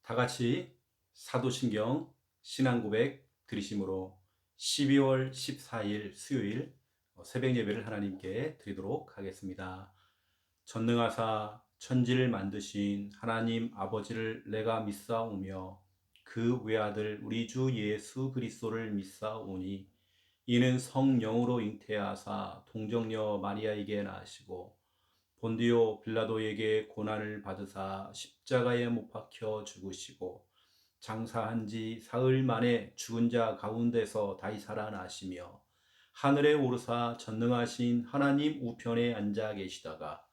다 같이 사도신경 신앙고백 드리심으로 12월 14일 수요일 새벽 예배를 하나님께 드리도록 하겠습니다. 전능하사 천지를 만드신 하나님 아버지를 내가 믿사오며 그 외아들 우리 주 예수 그리스도를 믿사오니 이는 성령으로 잉태하사 동정녀 마리아에게 나시고 본디오 빌라도에게 고난을 받으사 십자가에 못 박혀 죽으시고 장사한 지 사흘 만에 죽은 자 가운데서 다시 살아나시며 하늘에 오르사 전능하신 하나님 우편에 앉아 계시다가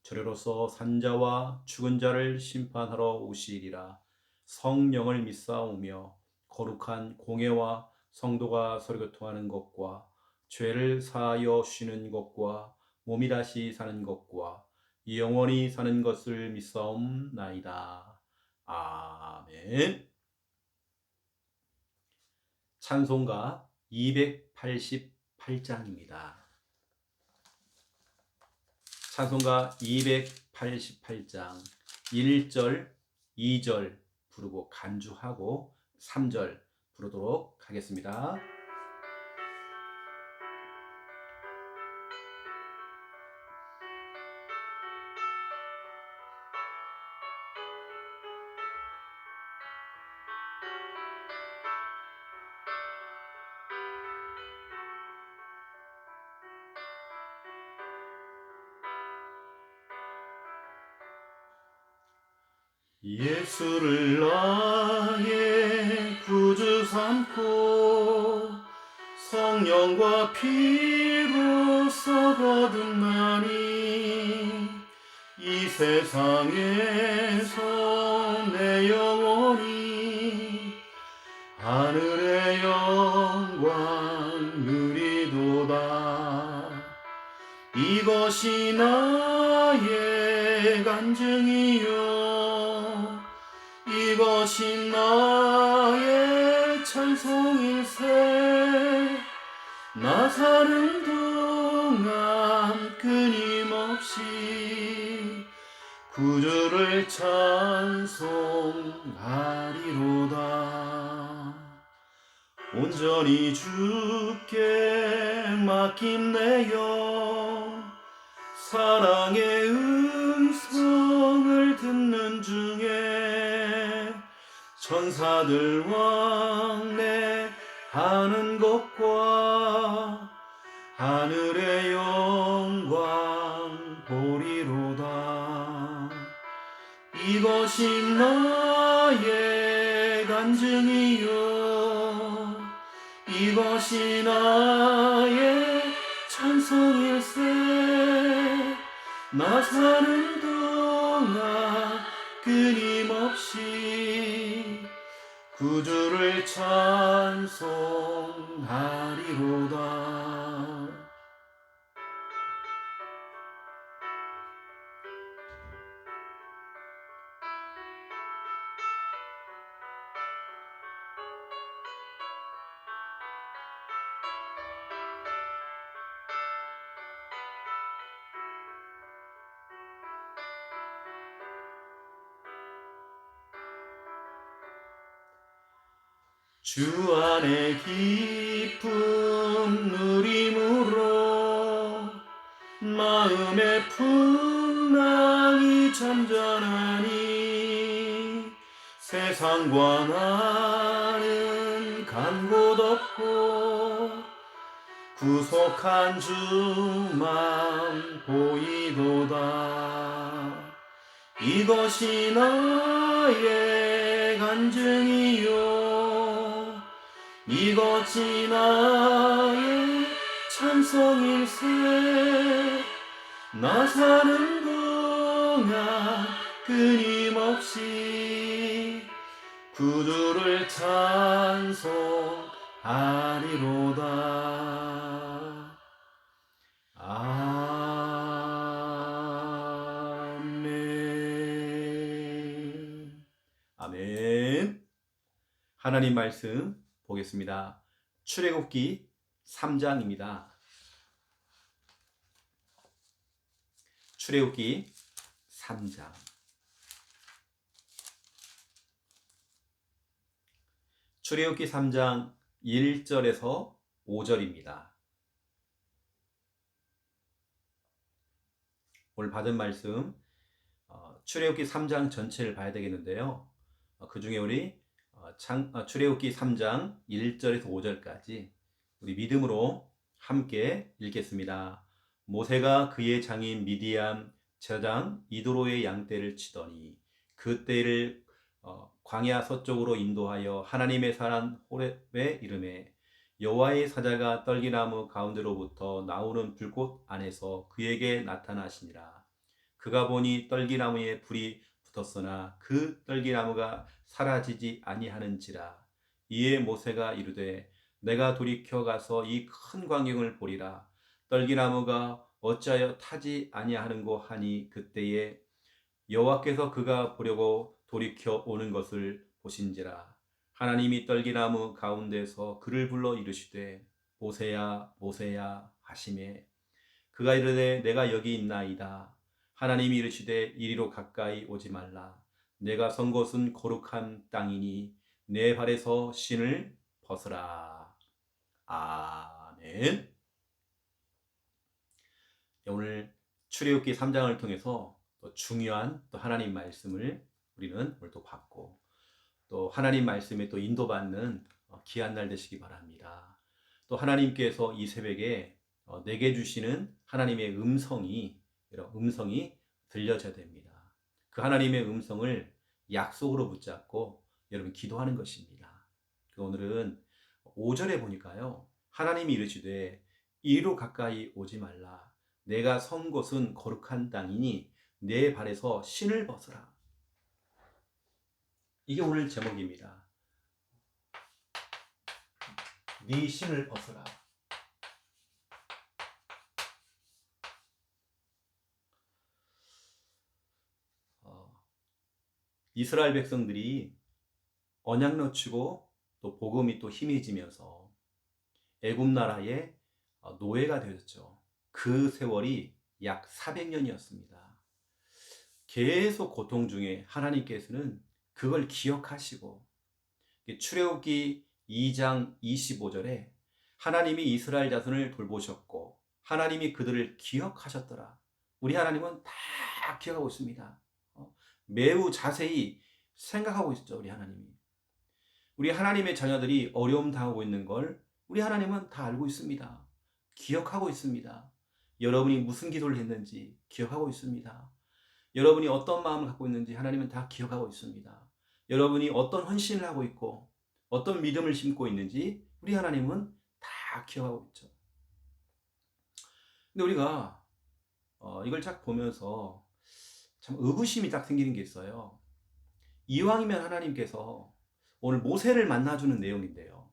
저리로서 산자와 죽은 자를 심판하러 오시리라. 성령을 믿사오며 거룩한 공예와 성도가 서로교통하는 것과 죄를 사하여 쉬는 것과 몸이 다시 사는 것과 영원히 사는 것을 믿사옵나이다. 아멘. 찬송가 288장입니다. 찬송가 288장 1절, 2절 부르고 간주하고 3절 부르도록 하겠습니다. 예수를 나의 구주 삼고 성령과 피로써 거듭나니 이 세상에서 내 영혼이 하늘의 영광 누리도다. 이것이 나의 간증이요 이것이 나의 찬송일세. 나 사는 동안 끊임없이 구주를 찬송하리로다. 온전히 주께 맡긴 내 영 사랑의 음성을 듣는 중에 천사들 왕래하는 것과 하늘의 영광 보리로다. 이것이 나의 간증이요 이것이 나의 찬송일세. 나 사는 동안 끊임없이 구주를 찬송하리로다. 주 안에 기쁨 누림으로 마음의 풍랑이 잠잠하니 세상과 나는 간 곳 없고 구속한 주만 보이도다. 이것이 나의 간증이요 이것이 나의 찬송일세. 나 사는 동안 끊임없이 구주를 찬송하리로다. 아멘. 아멘. 하나님 말씀 보겠습니다. 출애굽기 3장입니다. 출애굽기 3장 출애굽기 3장 1절에서 5절입니다. 오늘 받은 말씀 출애굽기 3장 전체를 봐야 되겠는데요. 그 중에 우리 출애굽기 3장 1절에서 5절까지 우리 믿음으로 함께 읽겠습니다. 모세가 그의 장인 미디안 제사장 이도로의 양떼를 치더니 그 떼를 광야 서쪽으로 인도하여 하나님의 산한 호렙에 이르매 여호와의 사자가 떨기나무 가운데로부터 나오는 불꽃 안에서 그에게 나타나시니라. 그가 보니 떨기나무에 불이 붙었으나 그 떨기나무가 사라지지 아니하는지라. 이에 모세가 이르되 내가 돌이켜 가서 이 큰 광경을 보리라. 떨기나무가 어찌하여 타지 아니하는고 하니 그때에 여호와께서 그가 보려고 돌이켜 오는 것을 보신지라. 하나님이 떨기나무 가운데서 그를 불러 이르시되 모세야 모세야 하시매 그가 이르되 내가 여기 있나이다. 하나님이 이르시되 이리로 가까이 오지 말라. 내가 선 곳은 거룩한 땅이니 내 발에서 신을 벗으라. 아멘. 오늘 출애굽기 3장을 통해서 또 중요한 또 하나님 말씀을 우리는 오늘 또 받고 또 하나님 말씀에 또 인도받는 귀한 날 되시기 바랍니다. 또 하나님께서 이 새벽에 내게 주시는 하나님의 음성이 들려져야 됩니다. 그 하나님의 음성을 약속으로 붙잡고 여러분 기도하는 것입니다. 오늘은 5절에 보니까요. 하나님이 이르시되 이리로 가까이 오지 말라. 내가 선 곳은 거룩한 땅이니 내 발에서 신을 벗으라. 이게 오늘 제목입니다. 네 신을 벗으라. 이스라엘 백성들이 언약 놓치고 또 복음이 또 희미해지면서 애굽 나라의 노예가 되었죠. 그 세월이 약 400년이었습니다. 계속 고통 중에 하나님께서는 그걸 기억하시고 출애굽기 2장 25절에 하나님이 이스라엘 자손을 돌보셨고 하나님이 그들을 기억하셨더라. 우리 하나님은 다 기억하고 있습니다. 매우 자세히 생각하고 있죠. 우리 하나님이. 우리 하나님의 자녀들이 어려움 당하고 있는 걸 우리 하나님은 다 알고 있습니다. 기억하고 있습니다. 여러분이 무슨 기도를 했는지 기억하고 있습니다. 여러분이 어떤 마음을 갖고 있는지 하나님은 다 기억하고 있습니다. 여러분이 어떤 헌신을 하고 있고 어떤 믿음을 심고 있는지 우리 하나님은 다 기억하고 있죠. 근데 우리가 이걸 딱 보면서 참 의구심이 딱 생기는 게 있어요. 이왕이면 하나님께서 오늘 모세를 만나주는 내용인데요.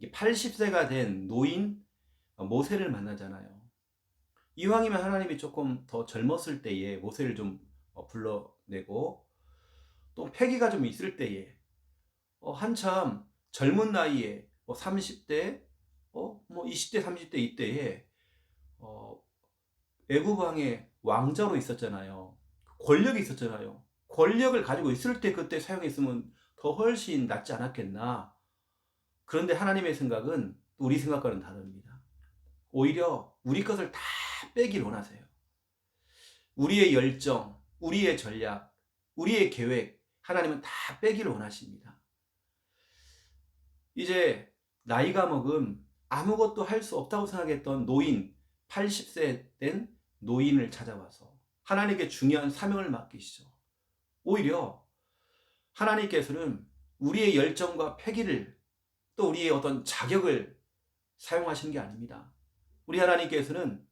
80세가 된 노인 모세를 만나잖아요. 이왕이면 하나님이 조금 더 젊었을 때에 모세를 좀 불러내고 또 패기가 좀 있을 때에 한참 젊은 나이에 30대 20대 30대 이때에 애굽 왕의 왕자로 있었잖아요. 권력이 있었잖아요. 권력을 가지고 있을 때 그때 사용했으면 더 훨씬 낫지 않았겠나. 그런데 하나님의 생각은 우리 생각과는 다릅니다. 오히려 우리 것을 다 빼기를 원하세요. 우리의 열정, 우리의 전략, 우리의 계획, 하나님은 다 빼기를 원하십니다. 이제 나이가 먹은 아무것도 할 수 없다고 생각했던 노인, 80세 된 노인을 찾아와서 하나님께 중요한 사명을 맡기시죠. 오히려 하나님께서는 우리의 열정과 패기를 또 우리의 어떤 자격을 사용하시는 게 아닙니다. 우리 하나님께서는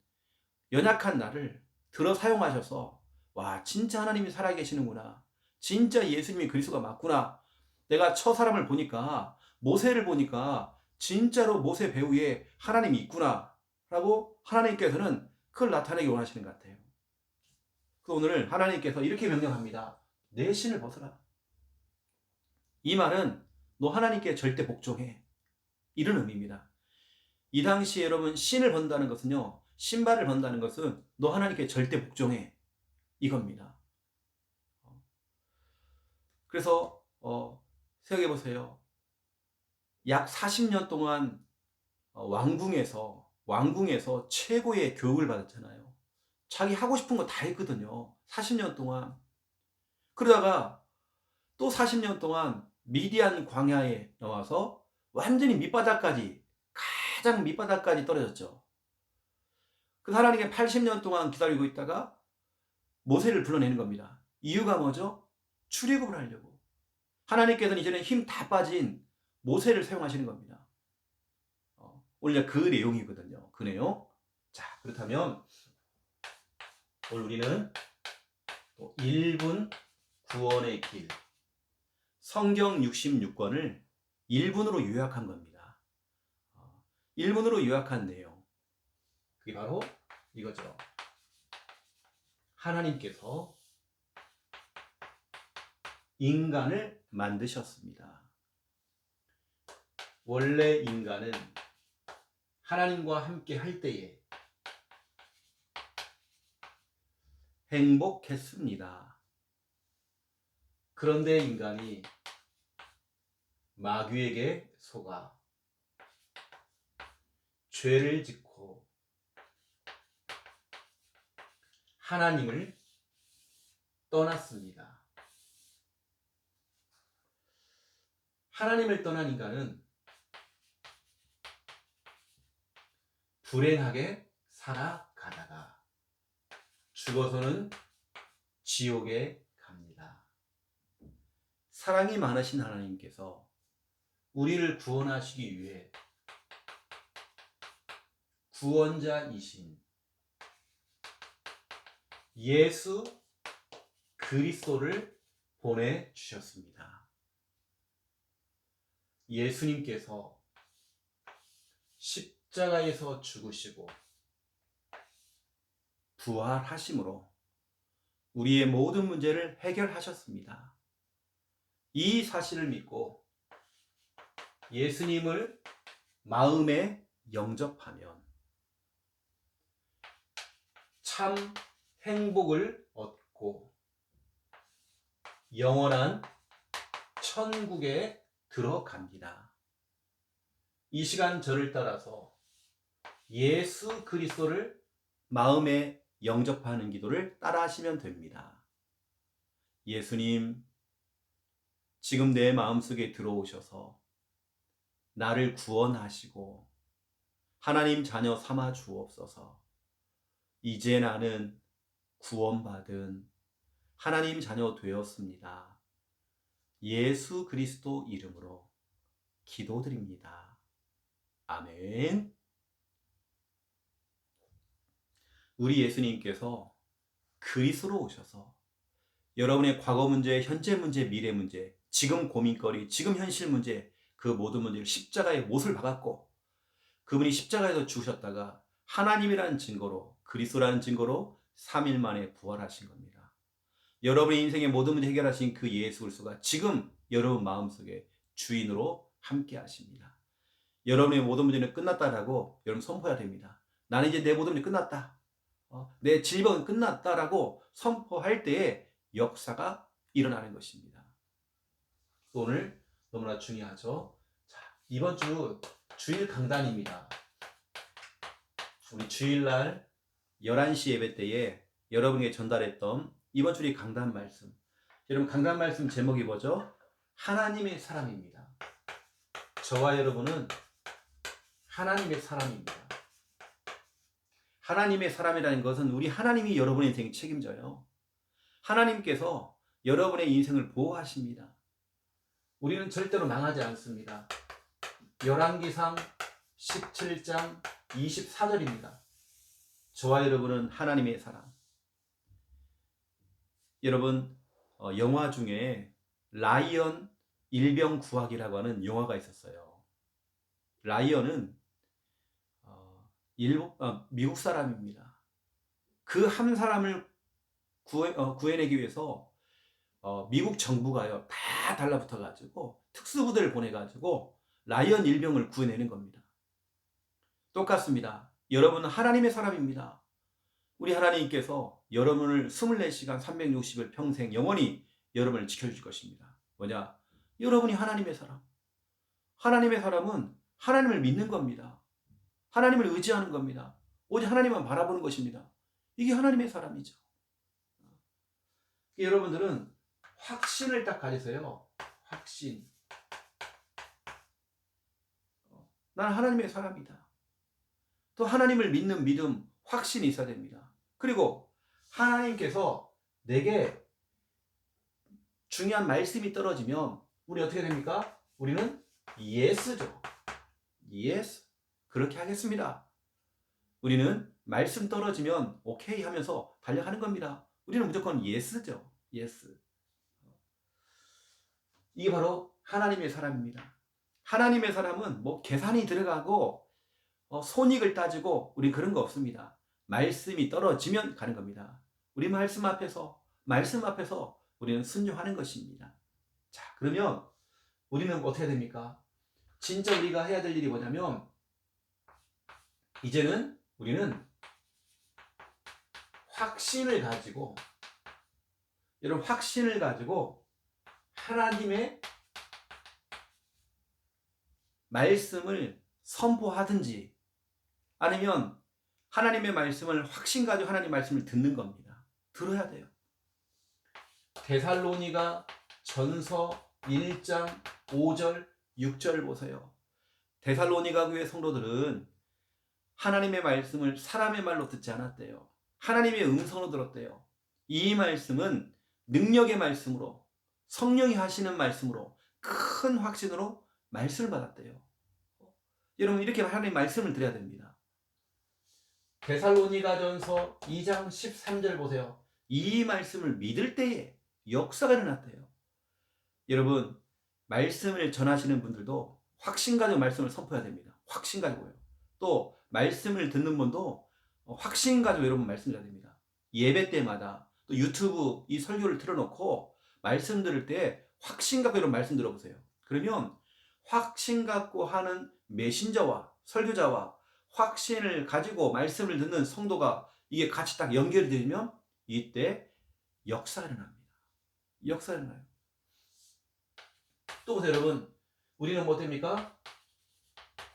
연약한 나를 들어 사용하셔서 와 진짜 하나님이 살아계시는구나. 진짜 예수님이 그리스도가 맞구나. 내가 저 사람을 보니까 모세를 보니까 진짜로 모세 배후에 하나님이 있구나 라고 하나님께서는 그걸 나타내기 원하시는 것 같아요. 그래서 오늘 하나님께서 이렇게 명령합니다. 내 신을 벗어라. 이 말은 너 하나님께 절대 복종해. 이런 의미입니다. 이 당시에 여러분 신을 번다는 것은요. 신발을 번다는 것은 너 하나님께 절대 복종해. 이겁니다. 그래서 생각해 보세요. 약 40년 동안 왕궁에서 최고의 교육을 받았잖아요. 자기 하고 싶은 거 다 했거든요. 40년 동안. 그러다가 또 40년 동안 미디안 광야에 나와서 완전히 밑바닥까지, 가장 밑바닥까지 떨어졌죠. 그 하나님께 80년 동안 기다리고 있다가 모세를 불러내는 겁니다. 이유가 뭐죠? 출애굽을 하려고. 하나님께서는 이제는 힘 다 빠진 모세를 사용하시는 겁니다. 오늘 그 내용이거든요. 그 내용. 자, 그렇다면 오늘 우리는 또 1분 구원의 길, 성경 66권을 1분으로 요약한 겁니다. 1분으로 요약한 내용, 그게 바로 이거죠. 하나님께서 인간을 만드셨습니다. 원래 인간은 하나님과 함께 할 때에 행복했습니다. 그런데 인간이 마귀에게 속아 죄를 짓고 하나님을 떠났습니다. 하나님을 떠난 인간은 불행하게 살아가다가 죽어서는 지옥에 갑니다. 사랑이 많으신 하나님께서 우리를 구원하시기 위해 구원자이신 예수 그리스도를 보내주셨습니다. 예수님께서 십자가에서 죽으시고 부활하심으로 우리의 모든 문제를 해결하셨습니다. 이 사실을 믿고 예수님을 마음에 영접하면 참 행복을 얻고 영원한 천국에 들어갑니다. 이 시간 저를 따라서 예수 그리스도를 마음에 영접하는 기도를 따라하시면 됩니다. 예수님, 지금 내 마음속에 들어오셔서 나를 구원하시고 하나님 자녀 삼아 주옵소서. 이제 나는 구원받은 하나님 자녀 되었습니다. 예수 그리스도 이름으로 기도드립니다. 아멘. 우리 예수님께서 그리스도로 오셔서 여러분의 과거 문제, 현재 문제, 미래 문제, 지금 고민거리, 지금 현실 문제, 그 모든 문제를 십자가에 못을 박았고 그분이 십자가에서 죽으셨다가 하나님이라는 증거로, 그리스도라는 증거로 3일 만에 부활하신 겁니다. 여러분의 인생의 모든 문제 해결하신 그 예수 그리스도가 지금 여러분 마음속에 주인으로 함께 하십니다. 여러분의 모든 문제는 끝났다라고 여러분 선포해야 됩니다. 나는 이제 내 모든 문제 끝났다. 내 질병은 끝났다라고 선포할 때에 역사가 일어나는 것입니다. 오늘 너무나 중요하죠. 자, 이번 주 주일 강단입니다. 우리 주일날 11시 예배 때에 여러분에게 전달했던 이번 주일 강단 말씀. 여러분 강단 말씀 제목이 뭐죠? 하나님의 사람입니다. 저와 여러분은 하나님의 사람입니다. 하나님의 사람이라는 것은 우리 하나님이 여러분의 인생을 책임져요. 하나님께서 여러분의 인생을 보호하십니다. 우리는 절대로 망하지 않습니다. 열왕기상 17장 24절입니다. 저와 여러분은 하나님의 사람. 여러분 영화 중에 라이언 일병 구하기라고 하는 영화가 있었어요. 라이언은 미국 사람입니다. 그 한 사람을 구해내기 위해서 미국 정부가요 다 달라붙어가지고 특수부대를 보내가지고 라이언 일병을 구해내는 겁니다. 똑같습니다. 여러분은 하나님의 사람입니다. 우리 하나님께서 여러분을 24시간 360일 평생 영원히 여러분을 지켜줄 것입니다. 뭐냐? 여러분이 하나님의 사람. 하나님의 사람은 하나님을 믿는 겁니다. 하나님을 의지하는 겁니다. 오직 하나님만 바라보는 것입니다. 이게 하나님의 사람이죠. 여러분들은 확신을 딱 가지세요. 확신. 나는 하나님의 사람이다. 또 하나님을 믿는 믿음, 확신이 있어야 됩니다. 그리고 하나님께서 내게 중요한 말씀이 떨어지면 우리 어떻게 됩니까? 우리는 예스죠. 예스. 그렇게 하겠습니다. 우리는 말씀 떨어지면 오케이 하면서 달려가는 겁니다. 우리는 무조건 예스죠. 예스. 이게 바로 하나님의 사람입니다. 하나님의 사람은 뭐 계산이 들어가고 손익을 따지고 우리 그런 거 없습니다. 말씀이 떨어지면 가는 겁니다. 우리 말씀 앞에서 우리는 순종하는 것입니다. 자, 그러면 우리는 어떻게 해야 됩니까? 진짜 우리가 해야 될 일이 뭐냐면 이제는 우리는 확신을 가지고 이런 확신을 가지고 하나님의 말씀을 선포하든지 아니면 하나님의 말씀을 확신 가지고 하나님의 말씀을 듣는 겁니다. 들어야 돼요. 데살로니가 전서 1장 5절 6절 보세요. 데살로니가 교회 성도들은 하나님의 말씀을 사람의 말로 듣지 않았대요. 하나님의 음성으로 들었대요. 이 말씀은 능력의 말씀으로 성령이 하시는 말씀으로 큰 확신으로 말씀을 받았대요. 여러분 이렇게 하나님의 말씀을 드려야 됩니다. 데살로니가전서 2장 13절 보세요. 이 말씀을 믿을 때에 역사가 일어났대요. 여러분 말씀을 전하시는 분들도 확신 가지고 말씀을 선포해야 됩니다. 확신 가지고요. 또 말씀을 듣는 분도 확신 가지고 여러분 말씀드려야 됩니다. 예배 때마다 또 유튜브 이 설교를 틀어놓고 말씀 들을 때 확신 갖고 여러분 말씀 들어보세요. 그러면 확신 갖고 하는 메신저와 설교자와 확신을 가지고 말씀을 듣는 성도가 이게 같이 딱 연결이 되면 이때 역사가 일어납니다. 역사가 일어나요. 또 보세요 여러분. 우리는 뭐 됩니까?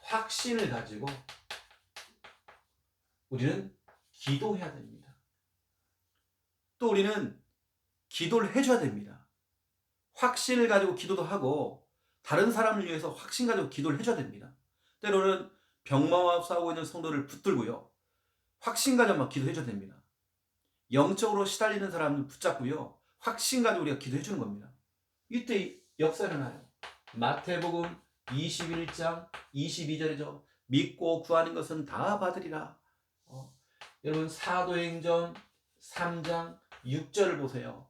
확신을 가지고 우리는 기도해야 됩니다. 또 우리는 기도를 해줘야 됩니다. 확신을 가지고 기도도 하고 다른 사람을 위해서 확신 가지고 기도를 해줘야 됩니다. 때로는 병마와 싸우고 있는 성도를 붙들고요. 확신 가지고 막 기도해줘야 됩니다. 영적으로 시달리는 사람을 붙잡고요. 확신 가지고 우리가 기도해주는 겁니다. 이때 역사 일어나요. 마태복음 21장 22절이죠. 믿고 구하는 것은 다 받으리라. 여러분 사도행전 3장 6절을 보세요.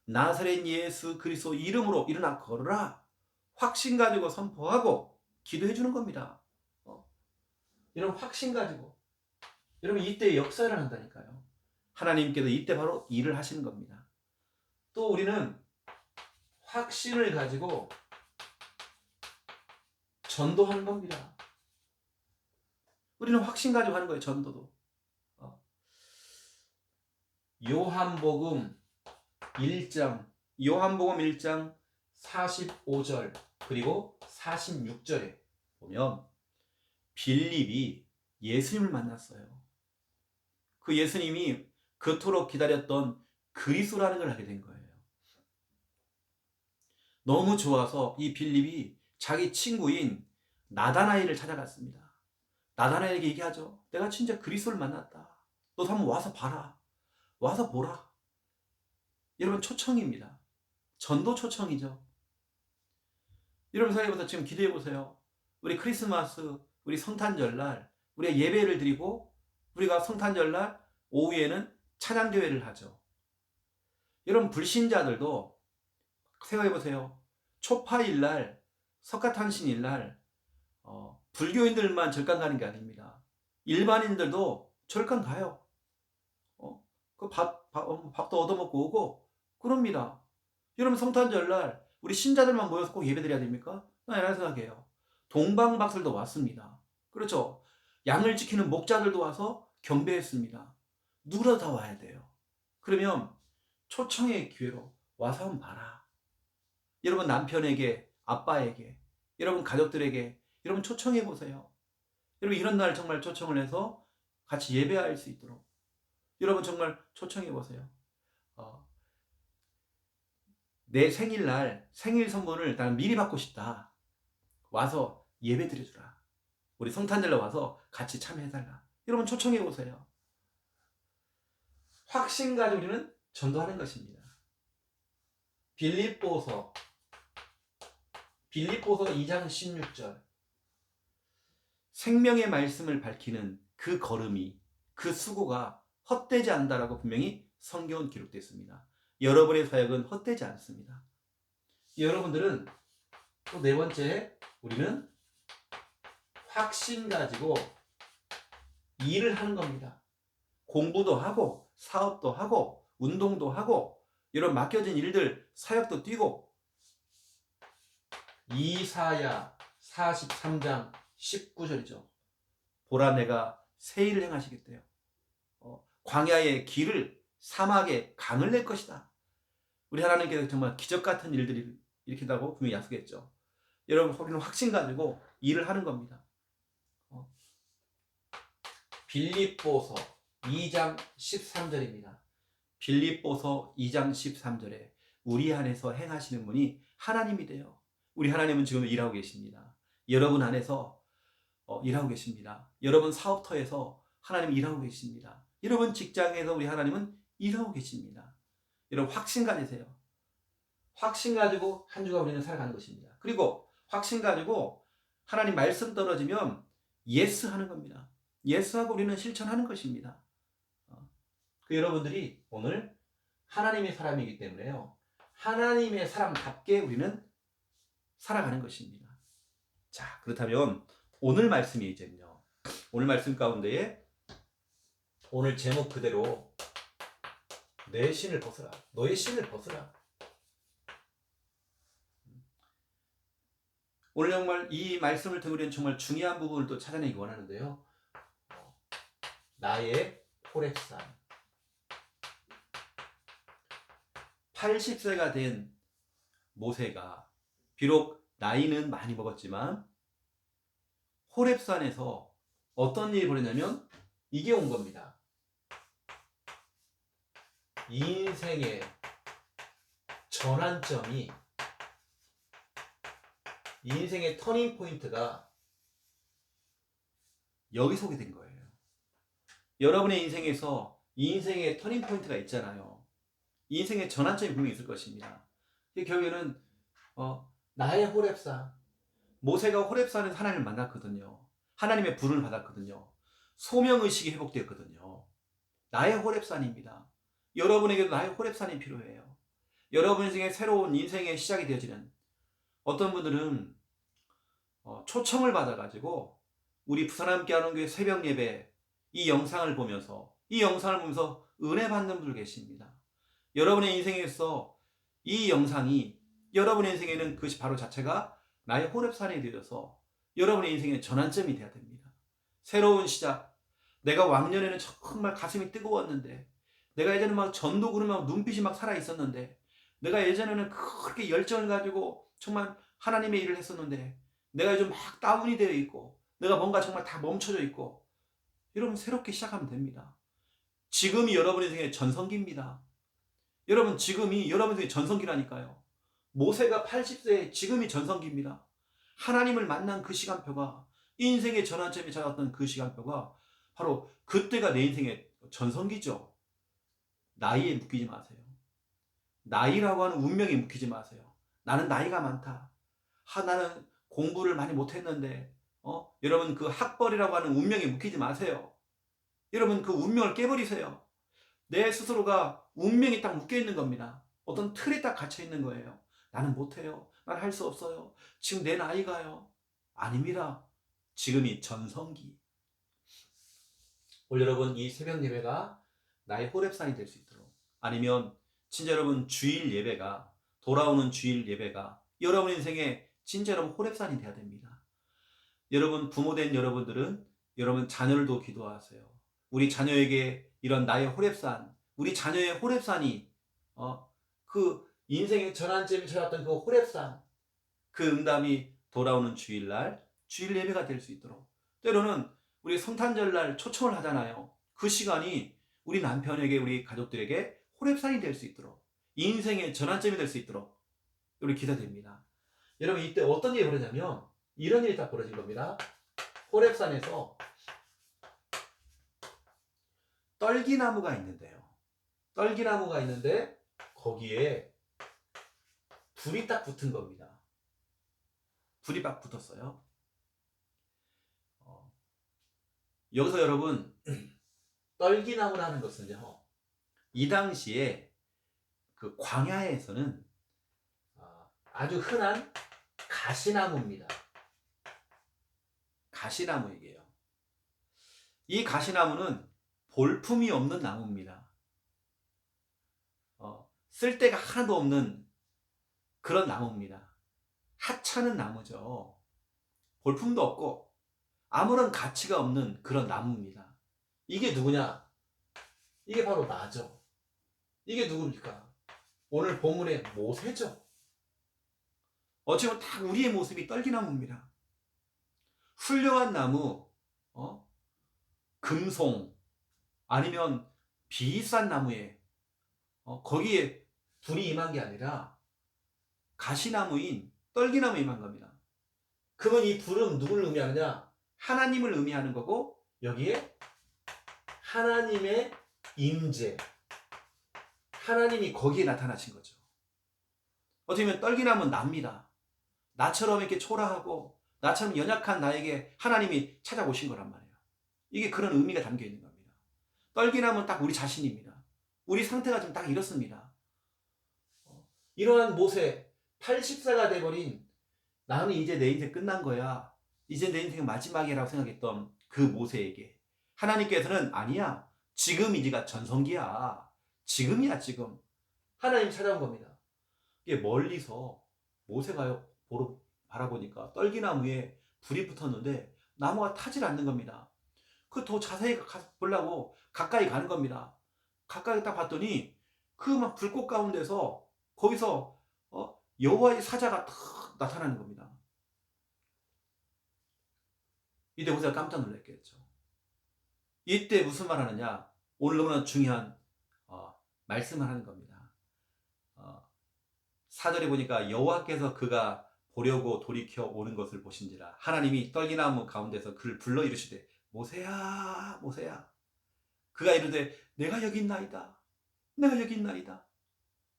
나사렛 예수 그리스도 이름으로 일어나 걸어라. 확신 가지고 선포하고 기도해 주는 겁니다. 이런 확신 가지고 여러분 이때 역사를 한다니까요. 하나님께서 이때 바로 일을 하시는 겁니다. 또 우리는 확신을 가지고 전도하는 겁니다. 우리는 확신 가지고 하는 거예요. 전도도. 요한복음 1장 45절 그리고 46절에 보면 빌립이 예수님을 만났어요. 그 예수님이 그토록 기다렸던 그리스도라는 걸 알게 된 거예요. 너무 좋아서 이 빌립이 자기 친구인 나다나엘을 찾아갔습니다. 나다나엘에게 얘기하죠. 내가 진짜 그리스도를 만났다. 너도 한번 와서 봐라. 와서 보라. 여러분 초청입니다. 전도 초청이죠. 여러분 생각해보세요. 지금 기대해보세요. 우리 크리스마스, 우리 성탄절날 우리가 예배를 드리고 우리가 성탄절날 오후에는 찬양교회를 하죠. 여러분 불신자들도 생각해보세요. 초파일날, 석가탄신일날 불교인들만 절간 가는 게 아닙니다. 일반인들도 절간 가요. 밥도 얻어먹고 오고 그럽니다. 여러분 성탄절날 우리 신자들만 모여서 꼭 예배드려야 됩니까? 나 이런 생각해요. 동방박술도 왔습니다. 그렇죠. 양을 지키는 목자들도 와서 경배했습니다. 누구라도 다 와야 돼요. 그러면 초청의 기회로 와서 한번 봐라. 여러분 남편에게, 아빠에게, 여러분 가족들에게 여러분 초청해 보세요. 여러분 이런 날 정말 초청을 해서 같이 예배할 수 있도록 여러분 정말 초청해 보세요. 어, 내 생일날 생일 선물을 나는 미리 받고 싶다. 와서 예배 드려주라. 우리 성탄절로 와서 같이 참여해달라. 여러분 초청해 보세요. 확신 가지고 우리는 전도하는 것입니다. 빌립보서 2장 16절 생명의 말씀을 밝히는 그 걸음이 그 수고가 헛되지 않다라고 분명히 성경은 기록되어 있습니다. 여러분의 사역은 헛되지 않습니다. 여러분들은 또 네 번째 우리는 확신 가지고 일을 하는 겁니다. 공부도 하고 사업도 하고 운동도 하고 이런 맡겨진 일들 사역도 뛰고 이사야 43장 19절이죠. 보라 내가 새 일을 행하시겠대요. 광야의 길을 사막에 강을 낼 것이다. 우리 하나님께서 정말 기적 같은 일들이 일으킨다고 분명히 약속했죠. 여러분 우리는 확신 가지고 일을 하는 겁니다. 빌립보서 2장 13절입니다. 빌립보서 2장 13절에 우리 안에서 행하시는 분이 하나님이 돼요. 우리 하나님은 지금 일하고 계십니다. 여러분 안에서 일하고 계십니다. 여러분 사업터에서 하나님은 일하고 계십니다. 여러분 직장에서 우리 하나님은 일하고 계십니다. 여러분 확신 가지세요. 확신 가지고 한 주가 우리는 살아가는 것입니다. 그리고 확신 가지고 하나님 말씀 떨어지면 예스 하는 겁니다. 예스하고 우리는 실천하는 것입니다. 그 여러분들이 오늘 하나님의 사람이기 때문에요. 하나님의 사람답게 우리는 살아가는 것입니다. 자, 그렇다면 오늘 말씀이 이제는요. 오늘 말씀 가운데에 오늘 제목 그대로 내 신을 벗어라. 너의 신을 벗어라. 오늘 정말 이 말씀을 통해 우리는 정말 중요한 부분을 또 찾아내기 원하는데요. 나의 호렙산 80세가 된 모세가 비록 나이는 많이 먹었지만 호렙산에서 어떤 일이 벌어졌냐면 이게 온 겁니다. 인생의 전환점이 인생의 터닝 포인트가 여기서 오게 된 거예요. 여러분의 인생에서 인생의 터닝 포인트가 있잖아요. 인생의 전환점이 분명히 있을 것입니다. 결국에는 나의 호렙산 모세가 호렙산에서 하나님을 만났거든요. 하나님의 불을 받았거든요. 소명의식이 회복되었거든요. 나의 호렙산입니다. 여러분에게도 나의 호렙산이 필요해요. 여러분 인생의 새로운 인생의 시작이 되어지는 어떤 분들은 초청을 받아가지고 우리 부산 함께하는 교회 새벽 예배 이 영상을 보면서 은혜 받는 분들 계십니다. 여러분의 인생에서 이 영상이 여러분의 인생에는 그것이 바로 자체가 나의 호렙산이 되어서 여러분의 인생의 전환점이 되어야 됩니다. 새로운 시작. 내가 왕년에는 정말 가슴이 뜨거웠는데 내가 예전에 막 전도 그러면 눈빛이 막 살아 있었는데 내가 예전에는 그렇게 열정을 가지고 정말 하나님의 일을 했었는데 내가 요즘 막 다운이 되어 있고 내가 뭔가 정말 다 멈춰져 있고 여러분 새롭게 시작하면 됩니다. 지금이 여러분의 인생의 전성기입니다. 여러분 지금이 여러분의 인생의 전성기라니까요. 모세가 80세에 지금이 전성기입니다. 하나님을 만난 그 시간표가 인생의 전환점이 찾았던 그 시간표가 바로 그때가 내 인생의 전성기죠. 나이에 묶이지 마세요. 나이라고 하는 운명에 묶이지 마세요. 나는 나이가 많다. 나는 공부를 많이 못했는데 여러분 그 학벌이라고 하는 운명에 묶이지 마세요. 여러분 그 운명을 깨버리세요. 내 스스로가 운명이 딱 묶여있는 겁니다. 어떤 틀에 딱 갇혀있는 거예요. 나는 못해요. 난 할 수 없어요. 지금 내 나이가요. 아닙니다. 지금이 전성기. 오늘 여러분 이 새벽 예배가 나의 호렙산이 될 수 있도록 아니면 진짜 여러분 주일 예배가 돌아오는 주일 예배가 여러분 인생의 진짜 여러분 호렙산이 돼야 됩니다. 여러분 부모된 여러분들은 여러분 자녀를도 기도하세요. 우리 자녀에게 이런 나의 호렙산 우리 자녀의 호렙산이 그 인생의 전환점이 찾았던 그 호렙산 그 응답이 돌아오는 주일날 주일 예배가 될 수 있도록, 때로는 우리 성탄절날 초청을 하잖아요. 그 시간이 우리 남편에게, 우리 가족들에게 호렙산이 될 수 있도록, 인생의 전환점이 될 수 있도록 우리 기도됩니다. 여러분, 이때 어떤 일이 벌어지냐면 이런 일이 딱 벌어진 겁니다. 호렙산에서 떨기나무가 있는데요. 떨기나무가 있는데 거기에 불이 딱 붙은 겁니다. 불이 딱 붙었어요. 여기서 여러분, 떨기나무라는 것은요, 이 당시에 그 광야에서는 아주 흔한 가시나무입니다. 가시나무이게요. 이 가시나무는 볼품이 없는 나무입니다. 쓸데가 하나도 없는 그런 나무입니다. 하찮은 나무죠. 볼품도 없고 아무런 가치가 없는 그런 나무입니다. 이게 누구냐? 이게 바로 나죠. 이게 누굽니까? 오늘 본문의 모세죠. 어찌보면 딱 우리의 모습이 떨기나무입니다. 훌륭한 나무, 금송, 아니면 비싼 나무에 거기에 불이 임한 게 아니라 가시나무인 떨기나무에 임한 겁니다. 그러면 이 불은 누구를 의미하느냐? 하나님을 의미하는 거고, 여기에 하나님의 임재, 하나님이 거기에 나타나신 거죠. 어떻게 보면 떨기나무는 납니다. 나처럼 이렇게 초라하고 나처럼 연약한 나에게 하나님이 찾아오신 거란 말이에요. 이게 그런 의미가 담겨 있는 겁니다. 떨기나무는 딱 우리 자신입니다. 우리 상태가 좀 딱 이렇습니다. 이러한 모세, 80세가 돼버린, 나는 이제 내 인생 끝난 거야, 이제 내 인생의 마지막이라고 생각했던 그 모세에게 하나님께서는 아니야, 지금이 네가 전성기야, 지금이야 지금, 하나님 찾아온 겁니다. 이게 멀리서 모세가 바라보니까 떨기나무에 불이 붙었는데 나무가 타질 않는 겁니다. 그 더 자세히 보려고 가까이 가는 겁니다. 가까이 딱 봤더니 그 막 불꽃 가운데서 거기서 여호와의 사자가 탁 나타나는 겁니다. 이때 모세가 깜짝 놀랐겠죠. 이때 무슨 말 하느냐? 오늘 너무나 중요한 말씀을 하는 겁니다. 4절에 보니까 여호와께서 그가 보려고 돌이켜 오는 것을 보신지라 하나님이 떨기나무 가운데서 그를 불러 이르시되 모세야 모세야. 그가 이르되 내가 여기 있나이다, 내가 여기 있나이다.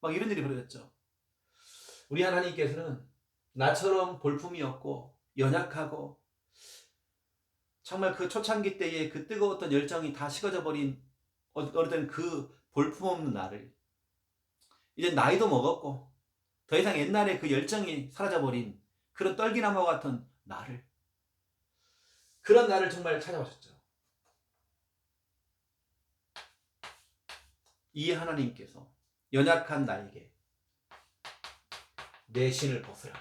막 이런 일이 벌어졌죠. 우리 하나님께서는 나처럼 볼품이 없고 연약하고 정말 그 초창기 때의 그 뜨거웠던 열정이 다 식어져 버린 어느 때는 그 볼품없는 나를, 이제 나이도 먹었고 더 이상 옛날에 그 열정이 사라져버린 그런 떨기나무와 같은 나를, 그런 나를 정말 찾아오셨죠. 이 하나님께서 연약한 나에게 내 신을 벗으라,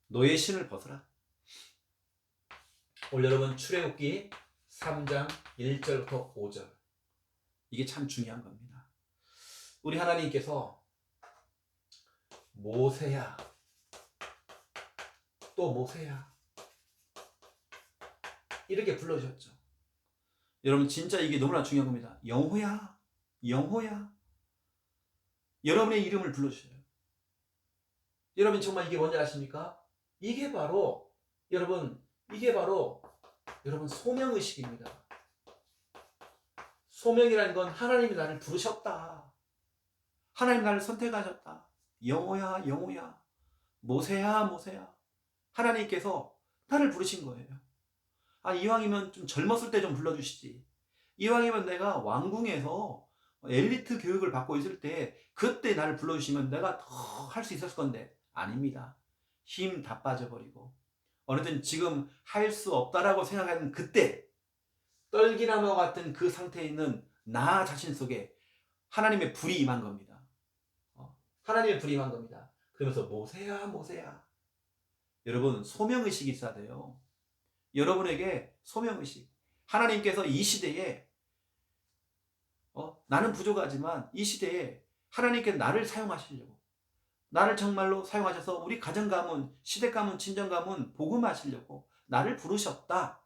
너의 신을 벗으라. 오늘 여러분 출애굽기 3장 1절부터 5절, 이게 참 중요한 겁니다. 우리 하나님께서 모세야, 또 모세야, 이렇게 불러주셨죠. 여러분 진짜 이게 너무나 중요한 겁니다. 영호야, 영호야, 여러분의 이름을 불러주셔요. 여러분 정말 이게 뭔지 아십니까? 이게 바로 여러분 소명의식입니다. 소명이라는 건 하나님이 나를 부르셨다, 하나님 나를 선택하셨다. 영호야 영호야, 모세야 모세야, 하나님께서 나를 부르신 거예요. 이왕이면 좀 젊었을 때 좀 불러주시지, 이왕이면 내가 왕궁에서 엘리트 교육을 받고 있을 때 그때 나를 불러주시면 내가 더 할 수 있었을 건데 아닙니다. 힘 다 빠져버리고 어느든 지금 할 수 없다라고 생각하는 그때 떨기나무와 같은 그 상태에 있는 나 자신 속에 하나님의 불이 임한 겁니다. 하나님의 불이 임한 겁니다. 그러면서 모세야 모세야. 여러분 소명의식이 있어야 돼요. 여러분에게 소명의식, 하나님께서 이 시대에 나는 부족하지만 이 시대에 하나님께 나를 사용하시려고, 나를 정말로 사용하셔서 우리 가정 가문, 시댁 가문, 친정 가문 복음하시려고 나를 부르셨다.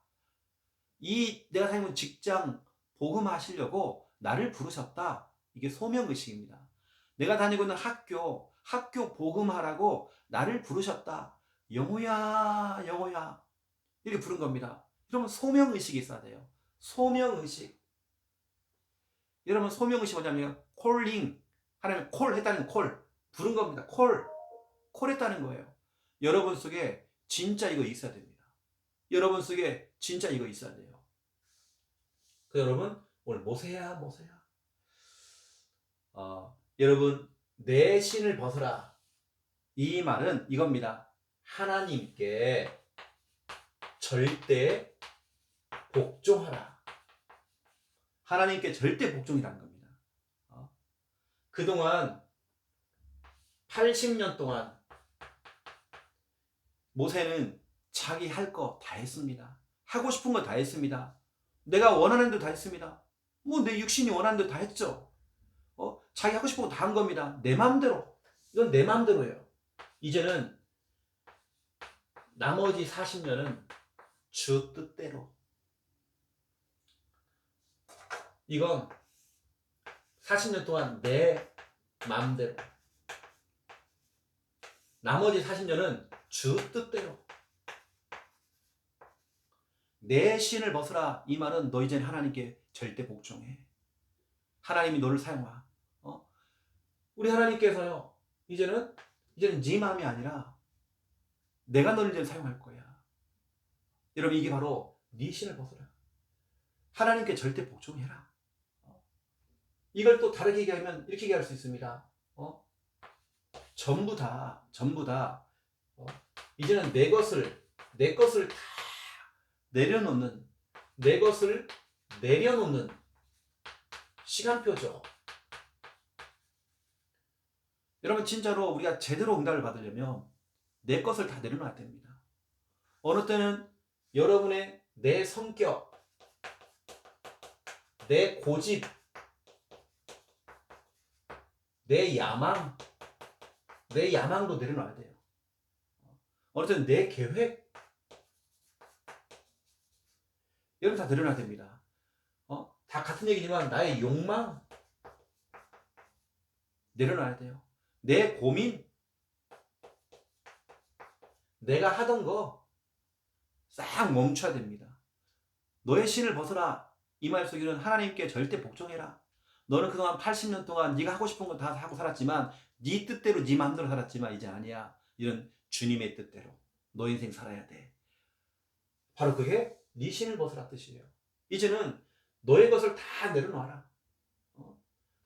이 내가 다니는 직장 복음하시려고 나를 부르셨다. 이게 소명의식입니다. 내가 다니고 있는 학교 복음하라고 나를 부르셨다. 영호야, 영호야. 이렇게 부른 겁니다. 여러분 소명의식이 있어야 돼요. 소명의식. 여러분 소명의식 뭐냐면 콜링. 하나님 콜 했다는 콜. 부른 겁니다. 콜 했다는 거예요. 여러분 속에 진짜 이거 있어야 됩니다. 여러분 속에 진짜 이거 있어야 돼요. 그 여러분 오늘 모세야. 여러분 내 신을 벗어라. 이 말은 이겁니다. 하나님께 절대 복종하라. 하나님께 절대 복종이라는 겁니다. 그동안 80년 동안 모세는 자기 할 거 다 했습니다. 하고 싶은 거 다 했습니다. 내가 원하는 대로 다 했습니다. 뭐 내 육신이 원하는 대로 다 했죠. 자기 하고 싶은 거 다 한 겁니다. 내 마음대로. 이건 내 마음대로예요. 이제는 나머지 40년은 주 뜻대로. 이건 40년 동안 내 마음대로. 나머지 40년은 주 뜻대로. 내 신을 벗어라. 이 말은 너 이제는 하나님께 절대 복종해. 하나님이 너를 사용하. 우리 하나님께서요. 이제는 네 마음이 아니라 내가 너를 이제 사용할 거야. 여러분 이게 바로 네 신을 벗어라. 하나님께 절대 복종해라. 이걸 또 다르게 얘기하면 이렇게 얘기할 수 있습니다. 전부 다 이제는 내 것을 다 내려놓는, 내 것을 내려놓는 시간표죠. 여러분 진짜로 우리가 제대로 응답을 받으려면 내 것을 다 내려놔야 됩니다. 어느 때는 여러분의 내 성격, 내 고집, 내 야망도 내려놔야 돼요. 어느 때는 내 계획, 여러분 다 내려놔야 됩니다. 다 같은 얘기지만 나의 욕망 내려놔야 돼요. 내 고민, 내가 하던 거 싹 멈춰야 됩니다. 너의 신을 벗어라. 이 말 속에는 하나님께 절대 복종해라. 너는 그동안 80년 동안 네가 하고 싶은 거 다 하고 살았지만 네 뜻대로 네 마음대로 살았지만 이제 아니야. 이런 주님의 뜻대로 너 인생 살아야 돼. 바로 그게 네 신을 벗어라 뜻이에요. 이제는 너의 것을 다 내려놔라.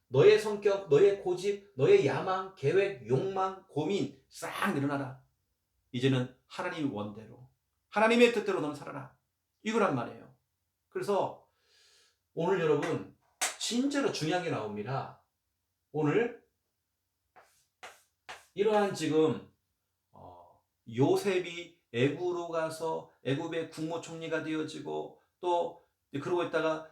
너의 성격, 너의 고집, 너의 야망, 계획, 욕망, 고민 싹 내려놔라. 이제는 하나님의 원대로, 하나님의 뜻대로 너는 살아라. 이거란 말이에요. 그래서 오늘 여러분 진짜로 중요한 게 나옵니다. 오늘 이러한 지금 요셉이 애굽으로 가서 애굽의 국무총리가 되어지고 또 그러고 있다가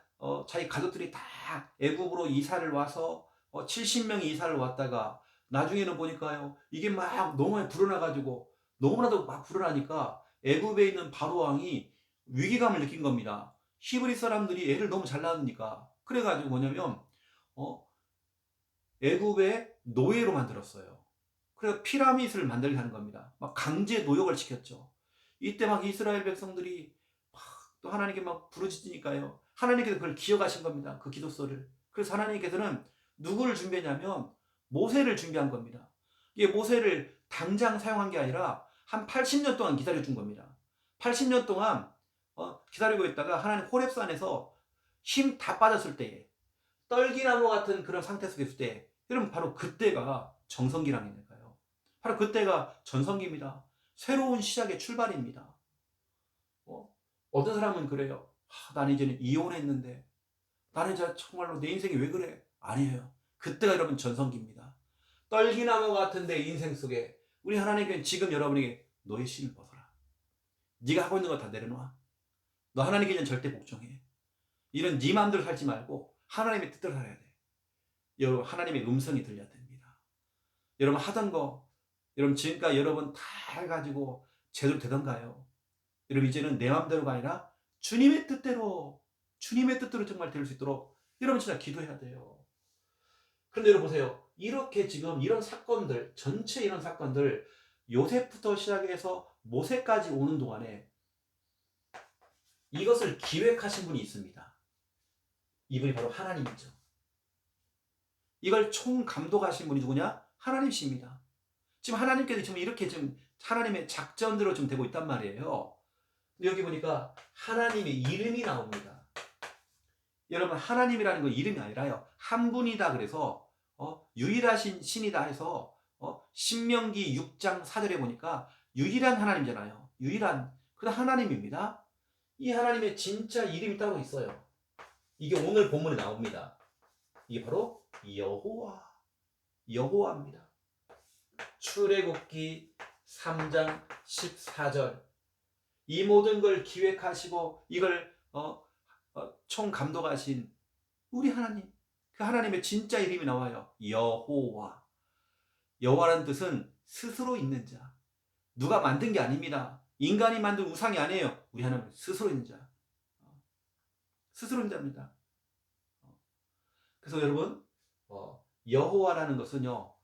자기 가족들이 다 애굽으로 이사를 와서 70명이 이사를 왔다가 나중에는 보니까요 이게 막 너무 많이 불어나가지고 너무나도 막 불어나니까 애굽에 있는 바로 왕이 위기감을 느낀 겁니다. 히브리 사람들이 애를 너무 잘 낳으니까. 그래가지고 뭐냐면 애굽의 노예로 만들었어요. 그래서 피라밋을 만들게 하는 겁니다. 막 강제 노역을 시켰죠. 이때 막 이스라엘 백성들이 막 또 하나님께 막 부르짖으니까요. 하나님께서 그걸 기억하신 겁니다. 그 기도서를. 그래서 하나님께서는 누구를 준비했냐면 모세를 준비한 겁니다. 이게 모세를 당장 사용한 게 아니라 한 80년 동안 기다려준 겁니다. 80년 동안 기다리고 있다가 하나님 호렙산에서 힘 다 빠졌을 때에 떨기나무 같은 그런 상태 속에 있을 때 여러분 바로 그때가 정성기라니까요. 바로 그때가 전성기입니다. 새로운 시작의 출발입니다. 어떤 사람은 그래요. 나는 이제는 이혼했는데 나는 이제 정말로 내 인생이 왜 그래? 아니에요. 그때가 여러분 전성기입니다. 떨기나무 같은 내 인생 속에 우리 하나님께는 지금 여러분에게 너의 신을 벗어라. 네가 하고 있는 거 다 내려놔. 너 하나님께는 절대 복종해. 이런 네 마음대로 살지 말고 하나님의 뜻대로 살아야 돼. 여러분 하나님의 음성이 들려야 됩니다. 여러분 하던 거 여러분 지금까지 여러분 다 해가지고 제대로 되던가요? 여러분 이제는 내 마음대로가 아니라 주님의 뜻대로 정말 될 수 있도록 여러분 진짜 기도해야 돼요. 그런데 여러분 보세요. 이렇게 지금 이런 사건들, 전체 이런 사건들, 요셉부터 시작해서 모세까지 오는 동안에 이것을 기획하신 분이 있습니다. 이분이 바로 하나님이죠. 이걸 총감독하신 분이 누구냐? 하나님이십니다. 지금 하나님께서 지금 이렇게 지금 하나님의 작전대로 좀 되고 있단 말이에요. 근데 여기 보니까 하나님의 이름이 나옵니다. 여러분 하나님이라는 건 이름이 아니라요. 한 분이다 그래서 유일하신 신이다 해서 신명기 6장 4절에 보니까 유일한 하나님이잖아요. 유일한 그 하나님입니다. 이 하나님의 진짜 이름이 따로 있어요. 이게 오늘 본문에 나옵니다. 이게 바로 여호와입니다. 출애굽기 3장 14절. 이 모든 걸 기획하시고 이걸 총감독하신 우리 하나님, 그 하나님의 진짜 이름이 나와요. 여호와. 여호와라는 뜻은 스스로 있는 자. 누가 만든 게 아닙니다. 인간이 만든 우상이 아니에요. 우리 하나님은 스스로 있는 자. 스스로 있는 자입니다. 그래서 여러분 여호와라는 것은요,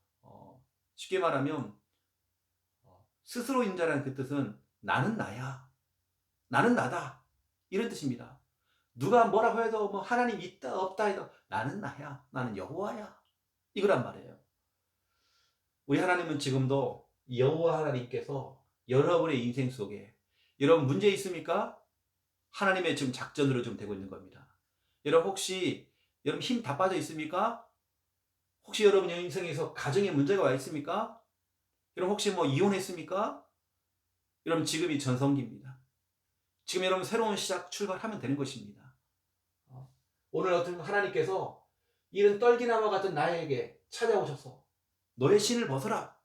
쉽게 말하면 스스로 있는 자라는 그 뜻은 나는 나야, 나는 나다, 이런 뜻입니다. 누가 뭐라고 해도 뭐 하나님 있다 없다 해도 나는 나야, 나는 여호와야, 이거란 말이에요. 우리 하나님은 지금도 여호와 하나님께서 여러분의 인생 속에 여러분 문제 있습니까? 하나님의 지금 작전으로 좀 되고 있는 겁니다. 여러분 혹시 여러분 힘 다 빠져 있습니까? 혹시 여러분 인생에서 가정에 문제가 와 있습니까? 여러분 혹시 뭐 이혼했습니까? 여러분 지금이 전성기입니다. 지금 여러분 새로운 시작 출발하면 되는 것입니다. 오늘 어떤 하나님께서 이런 떨기나무 같은 나에게 찾아오셔서 너의 신을 벗어라.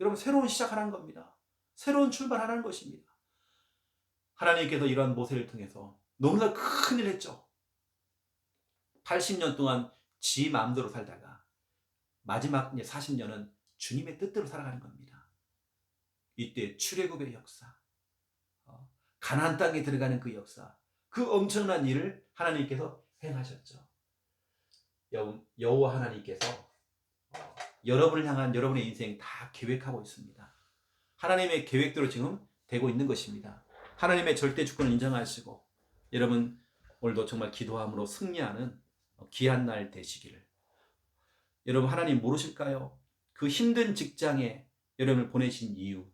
여러분 새로운 시작하라는 겁니다. 새로운 출발하라는 것입니다. 하나님께서 이러한 모세를 통해서 너무나 큰일 했죠. 80년 동안 지 마음대로 살다가 마지막 40년은 주님의 뜻대로 살아가는 겁니다. 이때 출애굽의 역사, 가나안 땅에 들어가는 그 역사, 그 엄청난 일을 하나님께서 행하셨죠. 여호와 하나님께서 여러분을 향한 여러분의 인생 다 계획하고 있습니다. 하나님의 계획대로 지금 되고 있는 것입니다. 하나님의 절대 주권을 인정하시고 여러분 오늘도 정말 기도함으로 승리하는 귀한 날 되시기를. 여러분 하나님 모르실까요? 그 힘든 직장에 여러분을 보내신 이유,